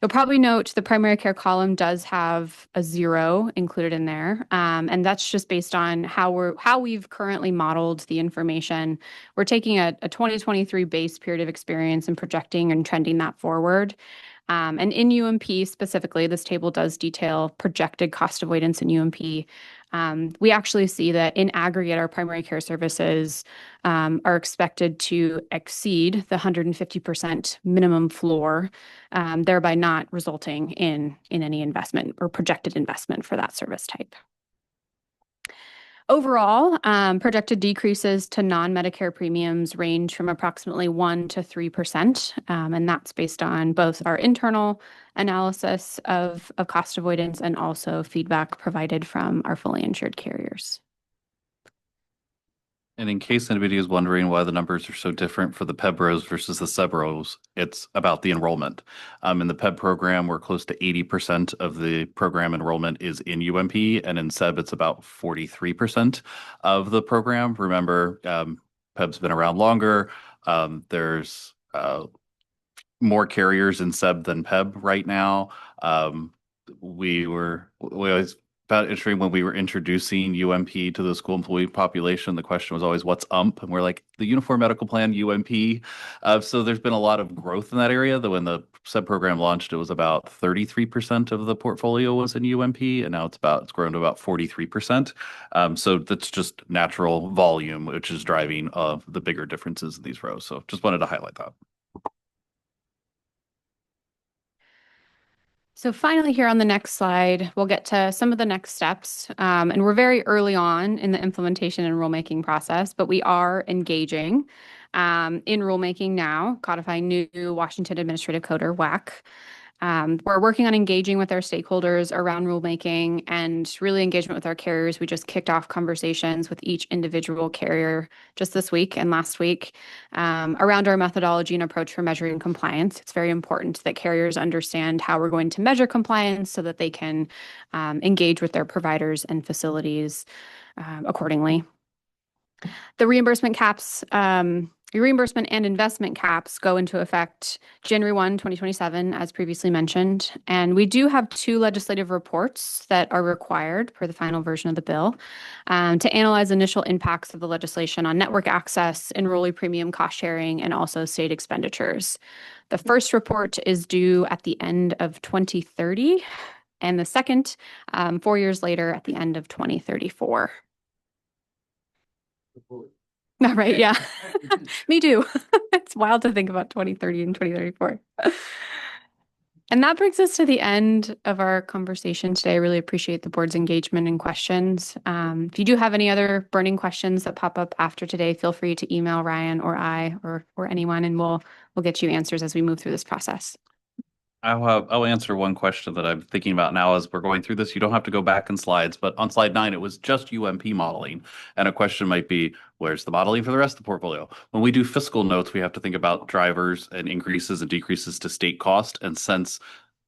You'll probably note the primary care column does have a 0 included in there. And that's just based on how we've currently modeled the information. We're taking a 2023 base period of experience and projecting and trending that forward. And in UMP specifically, this table does detail projected cost avoidance in UMP. We actually see that in aggregate, our primary care services are expected to exceed the 150% minimum floor, thereby not resulting in any investment or projected investment for that service type. Overall, projected decreases to non-Medicare premiums range from approximately 1% to 3%, and that's based on both our internal analysis of cost avoidance and also feedback provided from our fully insured carriers. And in case anybody is wondering why the numbers are so different for the PEBROs versus the SEBROs, it's about the enrollment. In the PEB program, we're close to 80% of the program enrollment is in UMP, and in SEB, it's about 43% of the program. Remember, PEB's been around longer. There's more carriers in SEB than PEB right now. We always found it interesting when we were introducing UMP to the school employee population. The question was always, what's UMP? And we're like, the Uniform Medical Plan, UMP. So there's been a lot of growth in that area. Though when the SEB program launched, it was about 33% of the portfolio was in UMP, and now it's grown to about 43%. So that's just natural volume, which is driving the bigger differences in these rows. So just wanted to highlight that. So finally, here on the next slide, we'll get to some of the next steps. And we're very early on in the implementation and rulemaking process, but we are engaging in rulemaking now, codifying new Washington Administrative Code, or WAC. We're working on engaging with our stakeholders around rulemaking and really engagement with our carriers. We just kicked off conversations with each individual carrier just this week and last week around our methodology and approach for measuring compliance. It's very important that carriers understand how we're going to measure compliance so that they can engage with their providers and facilities accordingly. The reimbursement caps, reimbursement and investment caps go into effect January 1, 2027, as previously mentioned. And we do have 2 legislative reports that are required per the final version of the bill to analyze initial impacts of the legislation on network access, enrollee premium cost sharing, and also state expenditures. The first report is due at the end of 2030, and the second 4 years later at the end of 2034. All right, yeah. Me too. It's wild to think about 2030 and 2034. And that brings us to the end of our conversation today. I really appreciate the board's engagement and questions. If you do have any other burning questions that pop up after today, feel free to email Ryan or I or anyone, and we'll get you answers as we move through this process. I'll answer one question that I'm thinking about now as we're going through this. You don't have to go back in slides, but on slide 9, it was just UMP modeling. And a question might be, where's the modeling for the rest of the portfolio? When we do fiscal notes, we have to think about drivers and increases and decreases to state cost. And since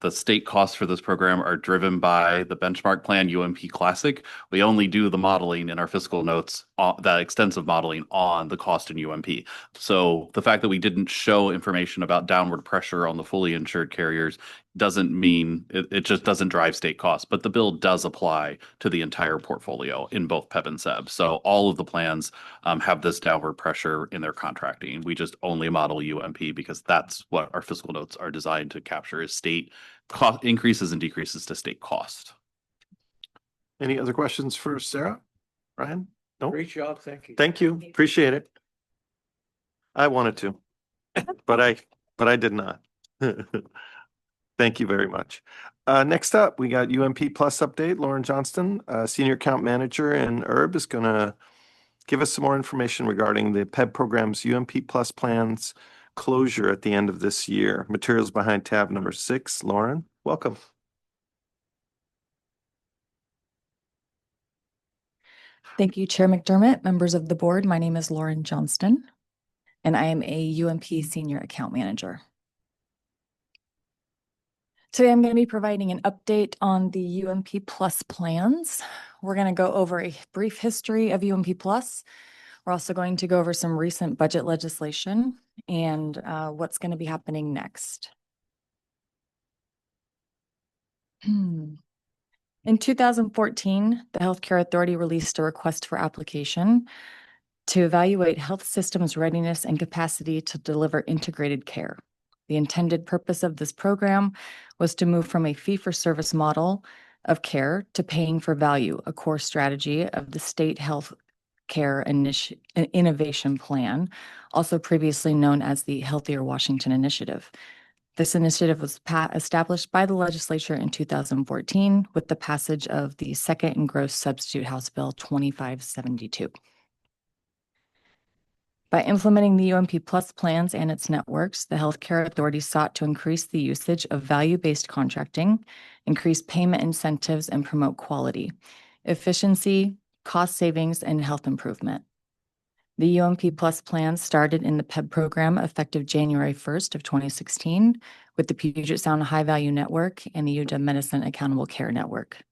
the state costs for this program are driven by the benchmark plan UMP Classic, we only do the modeling in our fiscal notes, that extensive modeling on the cost in UMP. So the fact that we didn't show information about downward pressure on the fully insured carriers doesn't mean it just doesn't drive state costs, but the bill does apply to the entire portfolio in both PEB and SEB. So all of the plans have this downward pressure in their contracting. We just only model UMP because that's what our fiscal notes are designed to capture, is state cost increases and decreases to state cost. Any other questions for Sarah? Ryan? No? Great job. Thank you. Thank you. Appreciate it. I wanted to, but I did not. Thank you very much. Next up, we got UMP Plus update. Lauren Johnston, Senior Account Manager in ERB, is going to give us some more information regarding the PEB program's UMP Plus plans closure at the end of this year. Materials behind tab number 6. Lauren, welcome. Thank you, Chair McDermott, members of the board. My name is Lauren Johnston, and I am a UMP Senior Account Manager. Today, I'm going to be providing an update on the UMP Plus plans. We're going to go over a brief history of UMP Plus. We're also going to go over some recent budget legislation and what's going to be happening next. In 2014, the Healthcare Authority released a request for application to evaluate health systems' readiness and capacity to deliver integrated care. The intended purpose of this program was to move from a fee-for-service model of care to paying for value, a core strategy of the State Health Care Innovation Plan, also previously known as the Healthier Washington Initiative. This initiative was established by the legislature in 2014 with the passage of the Second and Gross Substitute House Bill 2572. By implementing the UMP Plus plans and its networks, the Healthcare Authority sought to increase the usage of value-based contracting, increase payment incentives, and promote quality, efficiency, cost savings, and health improvement. The UMP Plus plans started in the PEB program effective January 1st of 2016 with the Puget Sound High Value Network and the UW Medicine Accountable Care Network.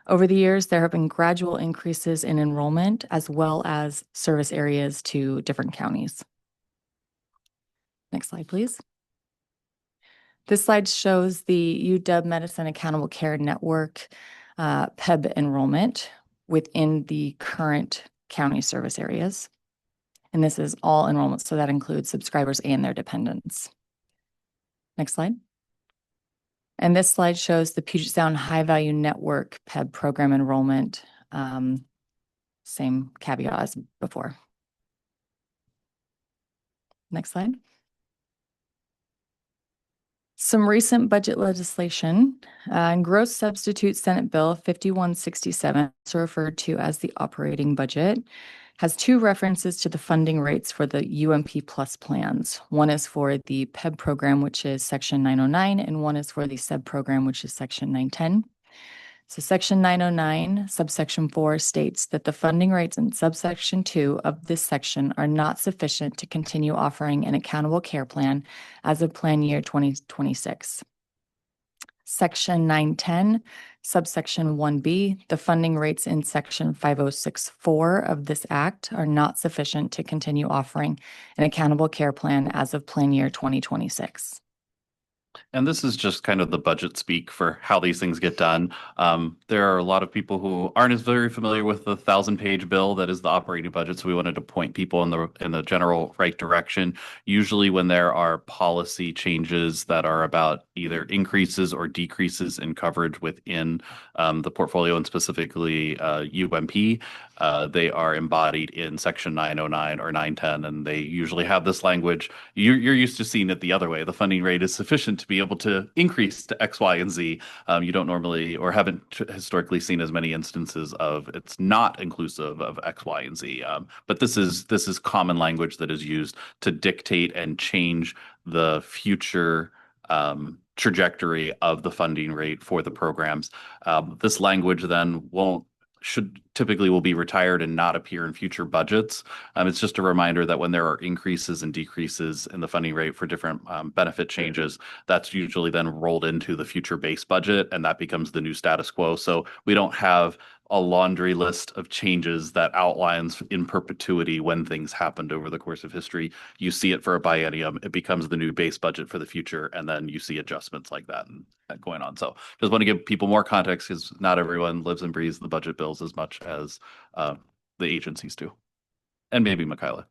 Over the years, there have been gradual increases in enrollment as well as service areas to different counties. Next slide, please. This slide shows the UW Medicine Accountable Care Network PEB enrollment within the current county service areas. And this is all enrollment, so that includes subscribers and their dependents. Next slide. And this slide shows the Puget Sound High Value Network PEB program enrollment. Same caveat as before. Next slide. Some recent budget legislation and gross substitute Senate Bill 5167, also referred to as the operating budget, has two references to the funding rates for the UMP Plus plans. One is for the PEB program, which is Section 909, and one is for the SEB program, which is Section 910. So Section 909, subsection 4 states that the funding rates in subsection 2 of this section are not sufficient to continue offering an accountable care plan as of plan year 2026. Section 910, subsection 1B, the funding rates in section 5064 of this act are not sufficient to continue offering an accountable care plan as of plan year 2026. And this is just kind of the budget speak for how these things get done. There are a lot of people who aren't as very familiar with the 1,000-page bill that is the operating budget, so we wanted to point people in the general right direction. Usually when there are policy changes that are about either increases or decreases in coverage within the portfolio, and specifically UMP, they are embodied in Section 909 or 910, and they usually have this language. You're used to seeing it the other way. The funding rate is sufficient to be able to increase to X, Y, and Z. You don't normally or haven't historically seen as many instances of it's not inclusive of X, Y, and Z. But this is common language that is used to dictate and change the future trajectory of the funding rate for the programs. This language then will be retired and not appear in future budgets. It's just a reminder that when there are increases and decreases in the funding rate for different benefit changes, that's usually then rolled into the future base budget, and that becomes the new status quo. So we don't have a laundry list of changes that outlines in perpetuity when things happened over the course of history. You see it for a biennium, it becomes the new base budget for the future, and then you see adjustments like that going on. So just want to give people more context because not everyone lives and breathes the budget bills as much as the agencies do. And maybe Michaela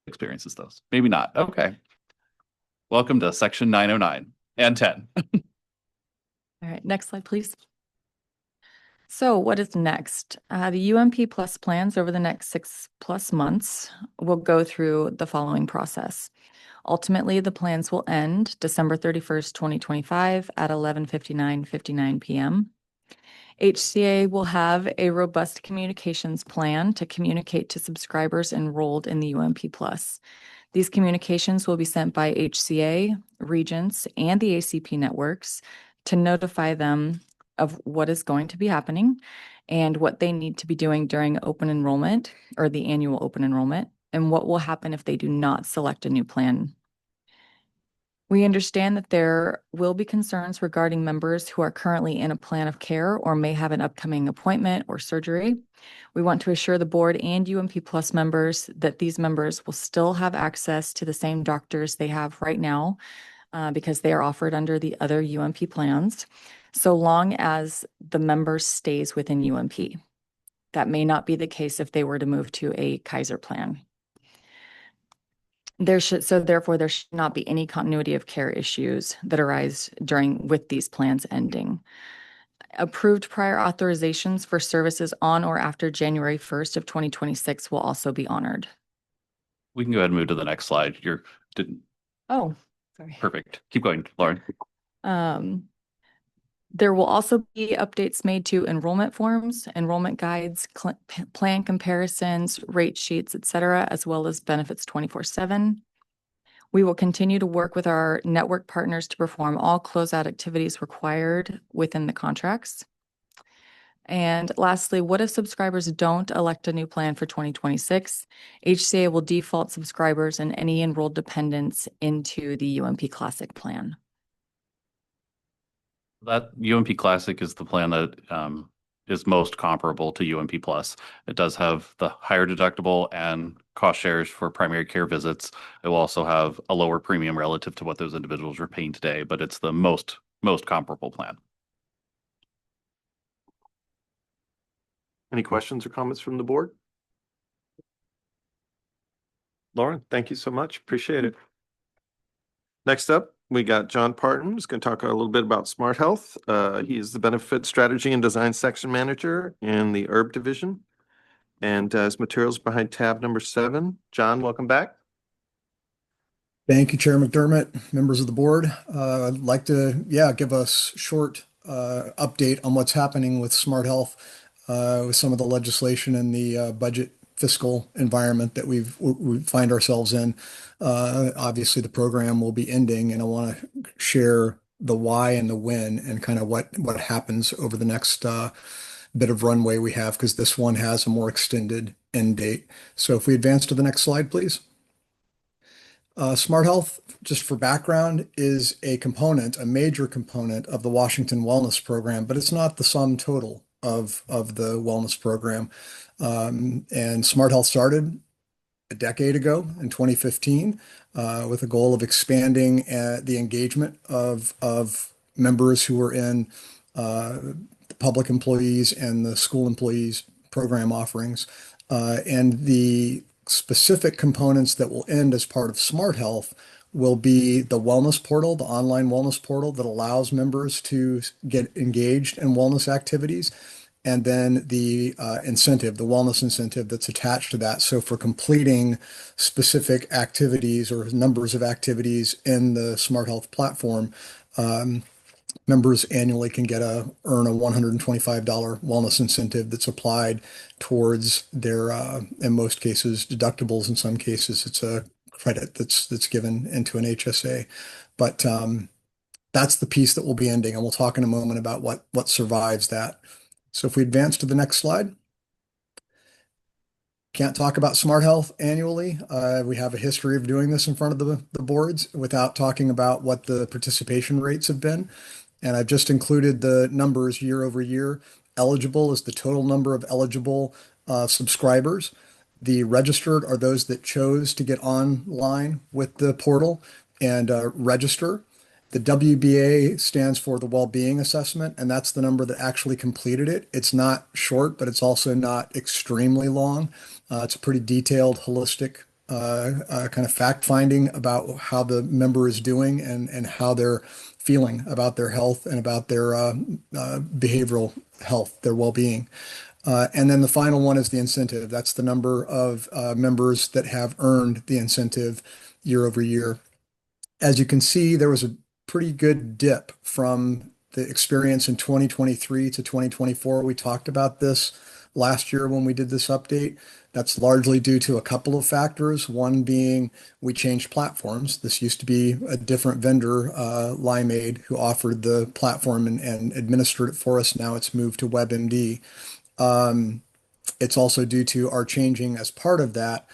experiences those. Maybe not. Okay. Welcome to Section 909 and 10. All right, next slide, please. So what is next? The UMP Plus plans over the next 6+ months will go through the following process. Ultimately, the plans will end December 31st, 2025 at 11:59 p.m. HCA will have a robust communications plan to communicate to subscribers enrolled in the UMP Plus. These communications will be sent by HCA, Regents, and the ACP networks to notify them of what is going to be happening and what they need to be doing during open enrollment or the annual open enrollment, and what will happen if they do not select a new plan. We understand that there will be concerns regarding members who are currently in a plan of care or may have an upcoming appointment or surgery. We want to assure the board and UMP Plus members that these members will still have access to the same doctors they have right now because they are offered under the other UMP plans, so long as the member stays within UMP. That may not be the case if they were to move to a Kaiser plan. Therefore, there should not be any continuity of care issues that arise with these plans ending. Approved prior authorizations for services on or after January 1st of 2026 will also be honored. We can go ahead and move to the next slide. Oh, sorry. Perfect. Keep going, Lauren. There will also be updates made to enrollment forms, enrollment guides, plan comparisons, rate sheets, etc., as well as benefits 24/7. We will continue to work with our network partners to perform all closeout activities required within the contracts. And lastly, what if subscribers don't elect a new plan for 2026? HCA will default subscribers and any enrolled dependents into the UMP Classic plan. That UMP Classic is the plan that is most comparable to UMP Plus. It does have the higher deductible and cost shares for primary care visits. It will also have a lower premium relative to what those individuals are paying today, but it's the most comparable plan. Any questions or comments from the board? Lauren, thank you so much. Appreciate it. Next up, we got John Parton, who's going to talk a little bit about Smart Health. He is the Benefit Strategy and Design Section Manager in the ERB division. And his materials behind tab number 7. John, welcome back. Thank you, Chair McDermott, members of the board. I'd like to, give a short update on what's happening with Smart Health, with some of the legislation and the budget fiscal environment that we find ourselves in. Obviously, the program will be ending, and I want to share the why and the when and kind of what happens over the next bit of runway we have, because this one has a more extended end date. So if we advance to the next slide, please. Smart Health, just for background, is a major component of the Washington Wellness Program, but it's not the sum total of the wellness program. And Smart Health started a decade ago in 2015 with a goal of expanding the engagement of members who were in the public employees and the school employees program offerings. And the specific components that will end as part of Smart Health will be the wellness portal, the online wellness portal that allows members to get engaged in wellness activities, and then the incentive, the wellness incentive that's attached to that. So for completing specific activities or numbers of activities in the Smart Health platform, members annually can earn a $125 wellness incentive that's applied towards their, in most cases, deductibles. In some cases, it's a credit that's given into an HSA. But that's the piece that will be ending, and we'll talk in a moment about what survives that. So if we advance to the next slide. Can't talk about Smart Health annually. We have a history of doing this in front of the boards without talking about what the participation rates have been. And I've just included the numbers year over year. Eligible is the total number of eligible subscribers. The registered are those that chose to get online with the portal and register. The WBA stands for the Well-Being Assessment, and that's the number that actually completed it. It's not short, but it's also not extremely long. It's a pretty detailed, holistic kind of fact finding about how the member is doing and how they're feeling about their health and about their behavioral health, their well-being. And then the final one is the incentive. That's the number of members that have earned the incentive year over year. As you can see, there was a pretty good dip from the experience in 2023 to 2024. We talked about this last year when we did this update. That's largely due to a couple of factors. One being we changed platforms. This used to be a different vendor, Limeade, who offered the platform and administered it for us. Now it's moved to WebMD. It's also due to our changing as part of that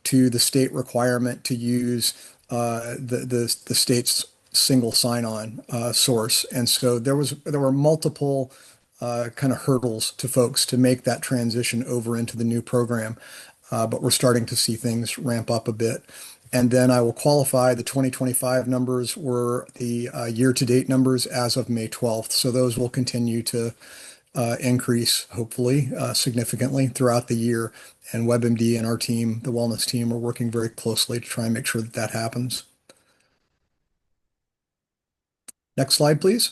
to the state requirement to use the state's single sign-on source. And so there were multiple kind of hurdles to folks to make that transition over into the new program. But we're starting to see things ramp up a bit. And then I will qualify the 2025 numbers were the year-to-date numbers as of May 12th. So those will continue to increase, hopefully, significantly throughout the year. And WebMD and our team, the wellness team, are working very closely to try and make sure that that happens. Next slide, please.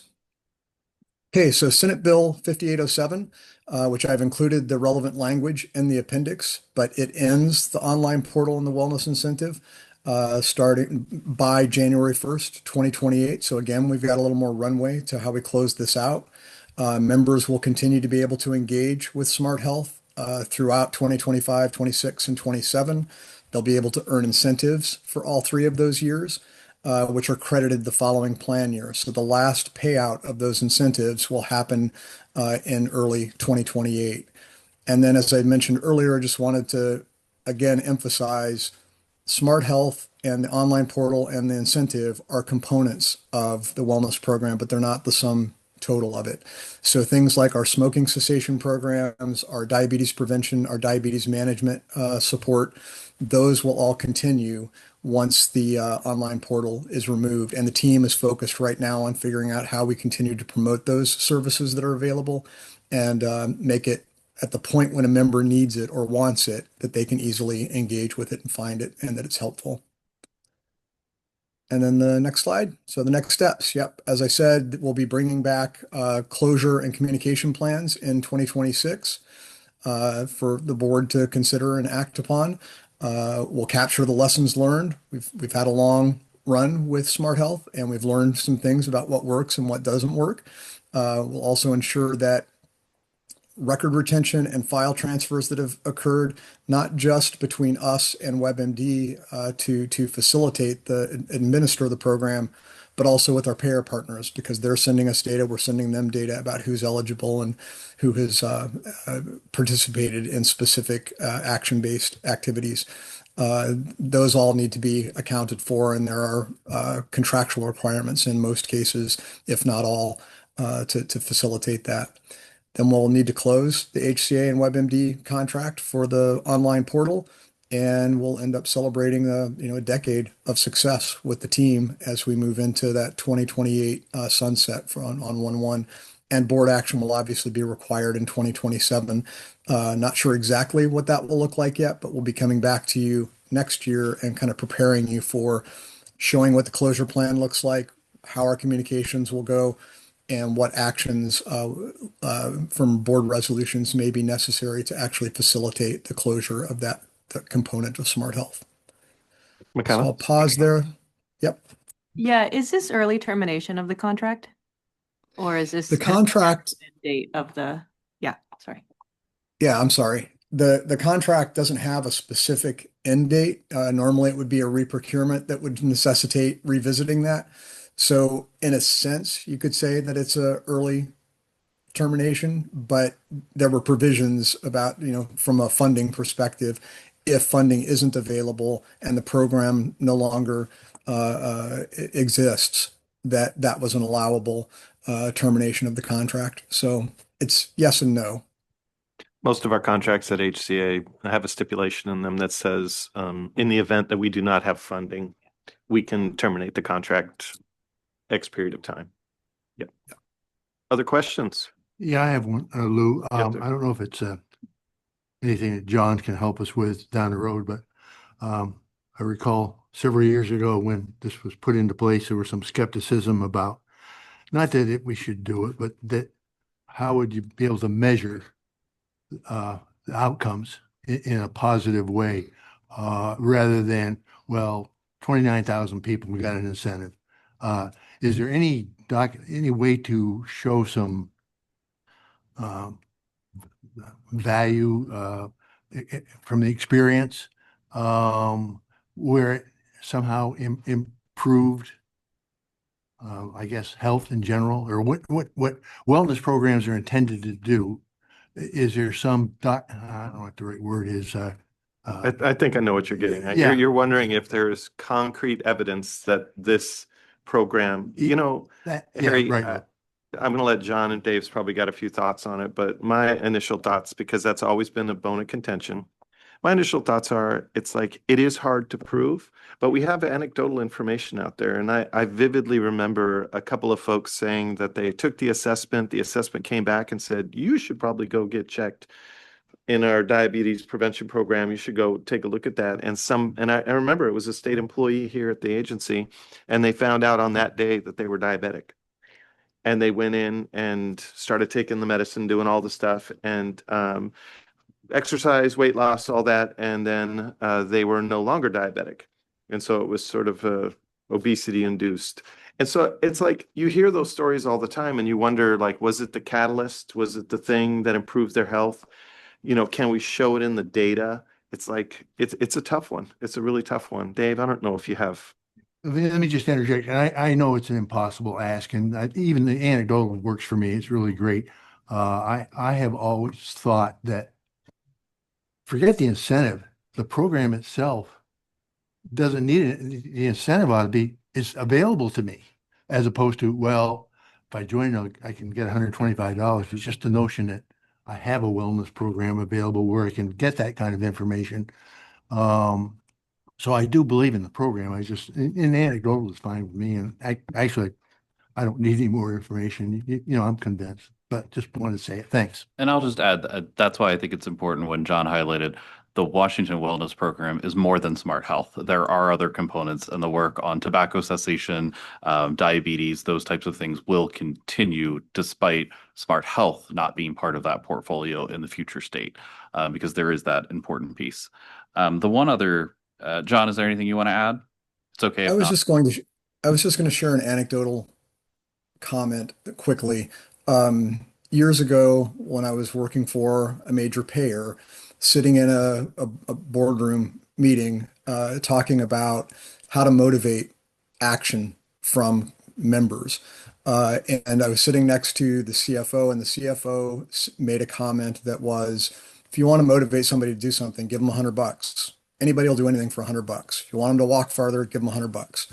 Okay, so Senate Bill 5807, which I've included the relevant language in the appendix, but it ends the online portal and the wellness incentive starting by January 1st, 2028. So again, we've got a little more runway to how we close this out. Members will continue to be able to engage with Smart Health throughout 2025, 26, and 27. They'll be able to earn incentives for all 3 of those years, which are credited the following plan year. So the last payout of those incentives will happen in early 2028. And then, as I mentioned earlier, I just wanted to again emphasize Smart Health and the online portal and the incentive are components of the wellness program, but they're not the sum total of it. So things like our smoking cessation programs, our diabetes prevention, our diabetes management support, those will all continue once the online portal is removed. And the team is focused right now on figuring out how we continue to promote those services that are available and make it at the point when a member needs it or wants it, that they can easily engage with it and find it and that it's helpful. And then the next slide. So the next steps. Yep. As I said, we'll be bringing back closure and communication plans in 2026 for the board to consider and act upon. We'll capture the lessons learned. We've had a long run with Smart Health, and we've learned some things about what works and what doesn't work. We'll also ensure that record retention and file transfers that have occurred, not just between us and WebMD to facilitate administer the program, but also with our payer partners, because they're sending us data, we're sending them data about who's eligible and who has participated in specific action-based activities. Those all need to be accounted for, and there are contractual requirements in most cases, if not all, to facilitate that. Then we'll need to close the HCA and WebMD contract for the online portal, and we'll end up celebrating a decade of success with the team as we move into that 2028 sunset on 1/1. And board action will obviously be required in 2027. Not sure exactly what that will look like yet, but we'll be coming back to you next year and kind of preparing you for showing what the closure plan looks like, how our communications will go, and what actions from board resolutions may be necessary to actually facilitate the closure of that component of Smart Health. So McKenna? I'll pause there. Yep. Yeah, is this early termination of the contract? Or is this The contract, date of the, yeah, sorry. yeah, I'm sorry. The contract doesn't have a specific end date. Normally it would be a reprocurement that would necessitate revisiting that. So in a sense, you could say that it's a early termination, but there were provisions about, from a funding perspective, if funding isn't available and the program no longer exists, that was an allowable termination of the contract. So it's yes and no. Most of our contracts at HCA have a stipulation in them that says, in the event that we do not have funding, we can terminate the contract X period of time. Yep. Other questions? Yeah, I have one, Lou. Yes, sir. I don't know if it's anything that John can help us with down the road, but I recall several years ago when this was put into place, there was some skepticism about, not that we should do it, but that how would you be able to measure the outcomes in a positive way, rather than, well, 29,000 people, we got an incentive. Is there any way to show some value from the experience where it somehow improved, I guess, health in general, or what wellness programs are intended to do? Is there some I don't know what the right word is. I think I know what you're getting at. Yeah. You're wondering if there's concrete evidence that this program, Harry, right. I'm going to let John and Dave's probably got a few thoughts on it, but my initial thoughts, because that's always been a bone of contention. My initial thoughts are, it's like, it is hard to prove, but we have anecdotal information out there. And I vividly remember a couple of folks saying that they took the assessment came back and said, you should probably go get checked in our diabetes prevention program. You should go take a look at that. And I remember it was a state employee here at the agency, and they found out on that day that they were diabetic. And they went in and started taking the medicine, doing all the stuff, and exercise, weight loss, all that. And then they were no longer diabetic. And so it was sort of obesity induced. And so it's like, you hear those stories all the time and you wonder, like, was it the catalyst? Was it the thing that improved their health? Can we show it in the data? It's like, it's a tough one. It's a really tough one. Dave, I don't know if you have. Let me just interject. And I know it's an impossible ask, and even the anecdotal works for me. It's really great. I have always thought that, forget the incentive, the program itself doesn't need it. The incentive ought to be, it's available to me, as opposed to, well, if I join, I can get $125. It's just the notion that I have a wellness program available where I can get that kind of information. So I do believe in the program. I just, in anecdotal is fine with me. And I don't need any more information. I'm convinced, but just wanted to say it. Thanks. And I'll just add that's why I think it's important when John highlighted the Washington Wellness Program is more than smart health. There are other components, and the work on tobacco cessation, diabetes, those types of things will continue despite smart health not being part of that portfolio in the future state, because there is that important piece. The one other, John, is there anything you want to add? It's okay I if was not. just going to, I was just going to share an anecdotal comment quickly. Years ago, when I was working for a major payer, sitting in a boardroom meeting, talking about how to motivate action from members. And I was sitting next to the CFO, and the CFO made a comment that was, if you want to motivate somebody to do something, give them $100. Anybody will do anything for $100. If you want them to walk farther, give them $100.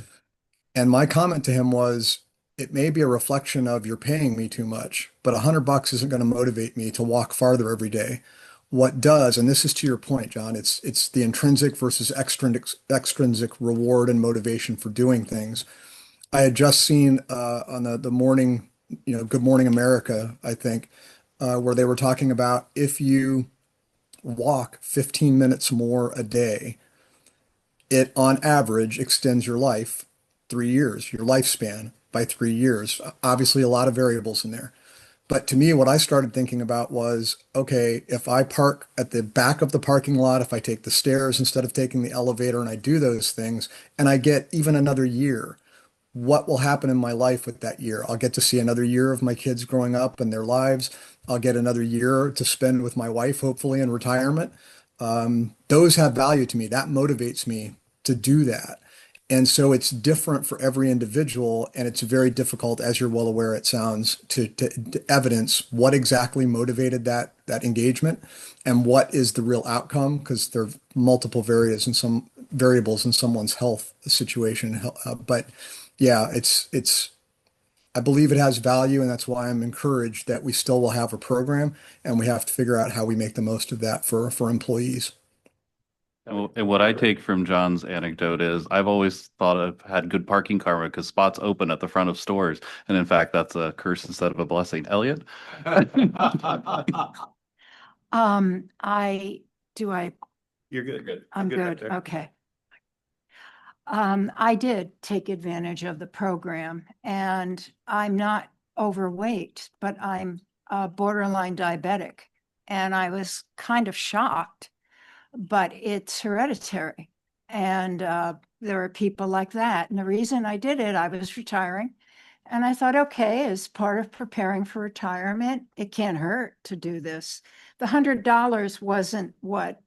And my comment to him was, it may be a reflection of you're paying me too much, but $100 isn't going to motivate me to walk farther every day. What does, and this is to your point, John, it's the intrinsic versus extrinsic reward and motivation for doing things. I had just seen on the morning, Good Morning America, I think, where they were talking about if you walk 15 minutes more a day, it on average extends your life 3 years, your lifespan by 3 years. Obviously, a lot of variables in there. But to me, what I started thinking about was, okay, if I park at the back of the parking lot, if I take the stairs instead of taking the elevator and I do those things, and I get even another year, what will happen in my life with that year? I'll get to see another year of my kids growing up and their lives. I'll get another year to spend with my wife, hopefully in retirement. Those have value to me. That motivates me to do that. And so it's different for every individual, and it's very difficult, as you're well aware, it sounds, to evidence what exactly motivated that engagement and what is the real outcome, because there are multiple variables in someone's health situation. But yeah, I believe it has value, and that's why I'm encouraged that we still will have a program, and we have to figure out how we make the most of that for employees. And what I take from John's anecdote is I've always thought I've had good parking karma because spots open at the front of stores. And in fact, that's a curse instead of a blessing. Elliot? You're good. I'm good. Okay. I did take advantage of the program, and I'm not overweight, but I'm borderline diabetic. And I was kind of shocked, but it's hereditary. And there are people like that. And the reason I did it, I was retiring. And I thought, okay, as part of preparing for retirement, it can't hurt to do this. The $100 wasn't what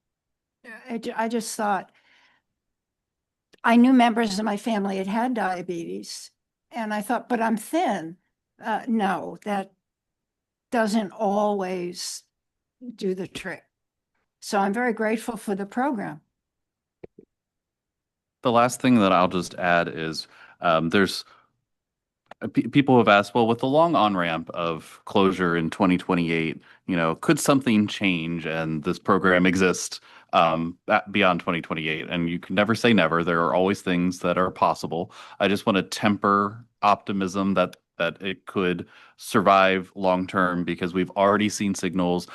I just thought. I knew members of my family had had diabetes, and I thought, but I'm thin. No, that doesn't always do the trick. So I'm very grateful for the program. The last thing that I'll just add is there's people have asked, well, with the long on-ramp of closure in 2028, could something change and this program exist beyond 2028? And you can never say never. There are always things that are possible. I just want to temper optimism that it could survive long term, because we've already seen signals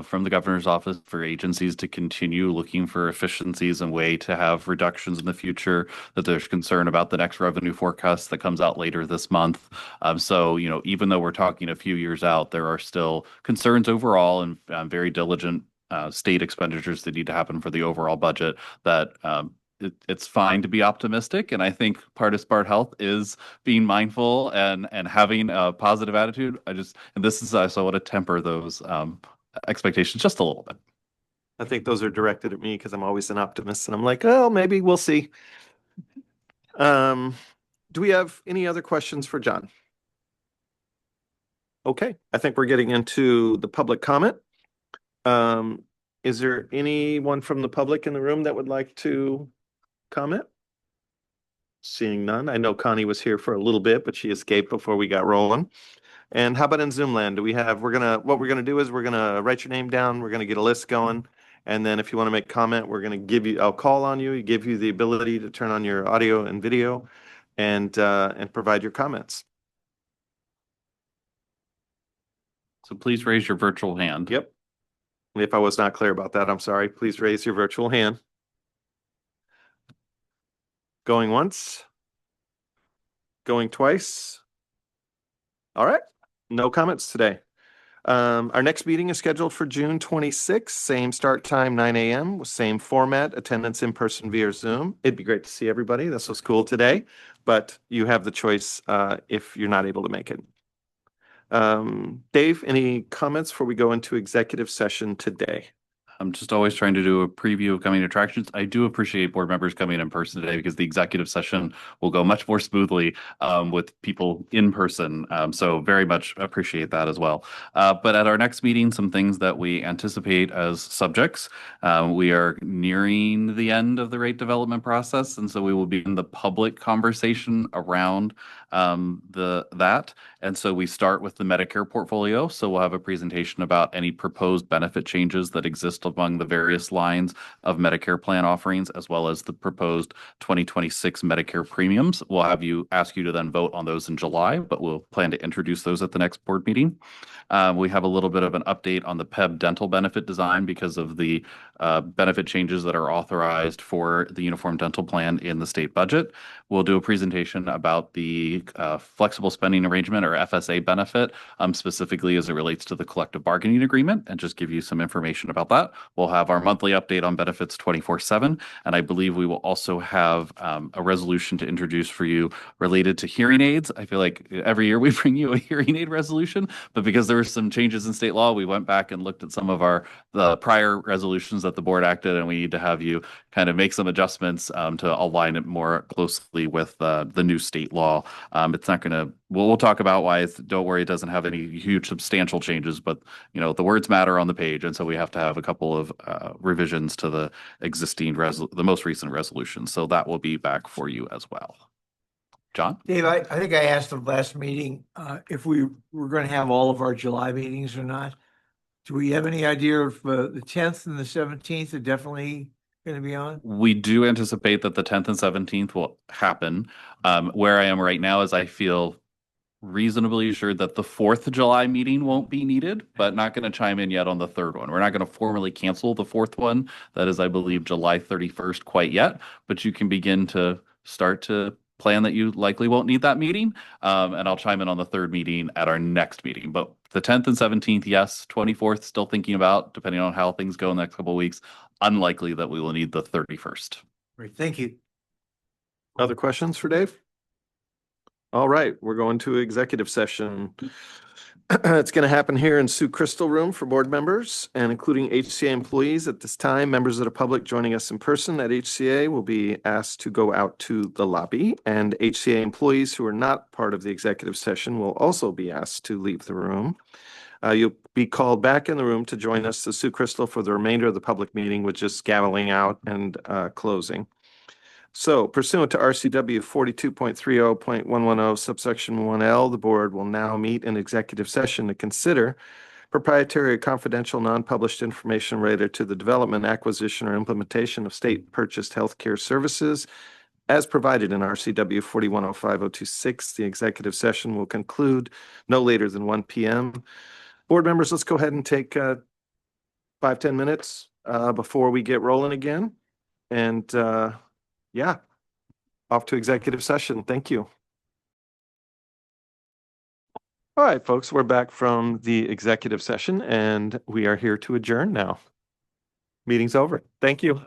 from the governor's office for agencies to continue looking for efficiencies and way to have reductions in the future, that there's concern about the next revenue forecast that comes out later this month. So, even though we're talking a few years out, there are still concerns overall and very diligent state expenditures that need to happen for the overall budget that it's fine to be optimistic. And I think part of Smart Health is being mindful and having a positive attitude. And this is, so I want to temper those expectations just a little bit. I think those are directed at me because I'm always an optimist, and I'm like, oh, maybe we'll see. Do we have any other questions for John? Okay, I think we're getting into the public comment. Is there anyone from the public in the room that would like to comment? Seeing none. I know Connie was here for a little bit, but she escaped before we got rolling. And how about in Zoom land? Do we have, what we're gonna do is we're gonna write your name down. We're gonna get a list going. And then if you want to make comment, we're gonna I'll call on you, give you the ability to turn on your audio and video and provide your comments. So please raise your virtual hand. Yep. If I was not clear about that, I'm sorry. Please raise your virtual hand. Going once. Going twice. All right. No comments today. Our next meeting is scheduled for June 26th, same start time, 9 a.m., same format, attendance in person via Zoom. It'd be great to see everybody. This was cool today, but you have the choice if you're not able to make it. Dave, any comments before we go into executive session today? I'm just always trying to do a preview of coming attractions. I do appreciate board members coming in person today because the executive session will go much more smoothly with people in person. So very much appreciate that as well. But at our next meeting, some things that we anticipate as subjects. We are nearing the end of the rate development process, and so we will be in the public conversation around that. And so we start with the Medicare portfolio. So we'll have a presentation about any proposed benefit changes that exist among the various lines of Medicare plan offerings, as well as the proposed 2026 Medicare premiums. We'll ask you to then vote on those in July, but we'll plan to introduce those at the next board meeting. We have a little bit of an update on the PEB dental benefit design because of the benefit changes that are authorized for the uniform dental plan in the state budget. We'll do a presentation about the flexible spending arrangement or FSA benefit, specifically as it relates to the collective bargaining agreement, and just give you some information about that. We'll have our monthly update on benefits 24/7, and I believe we will also have a resolution to introduce for you related to hearing aids. I feel like every year we bring you a hearing aid resolution, but because there were some changes in state law, we went back and looked at some of the prior resolutions that the board acted, and we need to have you kind of make some adjustments to align it more closely with the new state law. It's not going to, we'll talk about why don't worry, it doesn't have any huge substantial changes, but the words matter on the page. And so we have to have a couple of revisions to the existing, the most recent resolution. So that will be back for you as well. John? Dave, I think I asked the last meeting if we were going to have all of our July meetings or not. Do we have any idea if the 10th and the 17th are definitely going to be on? We do anticipate that the 10th and 17th will happen. Where I am right now is I feel reasonably assured that the 4th of July meeting won't be needed, but not going to chime in yet on the third one. We're not going to formally cancel the fourth one. That is, I believe, July 31st quite yet, but you can begin to start to plan that you likely won't need that meeting. And I'll chime in on the third meeting at our next meeting. But the 10th and 17th, yes. 24th, still thinking about, depending on how things go in the next couple of weeks. Unlikely that we will need the 31st. Great, thank you. Other questions for Dave? All right, we're going to executive session. It's going to happen here in Sue Crystal Room for board members and including HCA employees. At this time, members of the public joining us in person at HCA will be asked to go out to the lobby, and HCA employees who are not part of the executive session will also be asked to leave the room. You'll be called back in the room to join us to Sue Crystal for the remainder of the public meeting, which is gaveling out and closing. So pursuant to RCW 42.30.110 subsection 1L, the board will now meet in executive session to consider proprietary or confidential non-published information related to the development, acquisition, or implementation of state-purchased healthcare services as provided in RCW 4105.026. The executive session will conclude no later than 1 p.m. Board members, let's go ahead and take 5-10 minutes before we get rolling again. And yeah, off to executive session. Thank you. All right, folks, we're back from the executive session and we are here to adjourn now. Meeting's over. Thank you.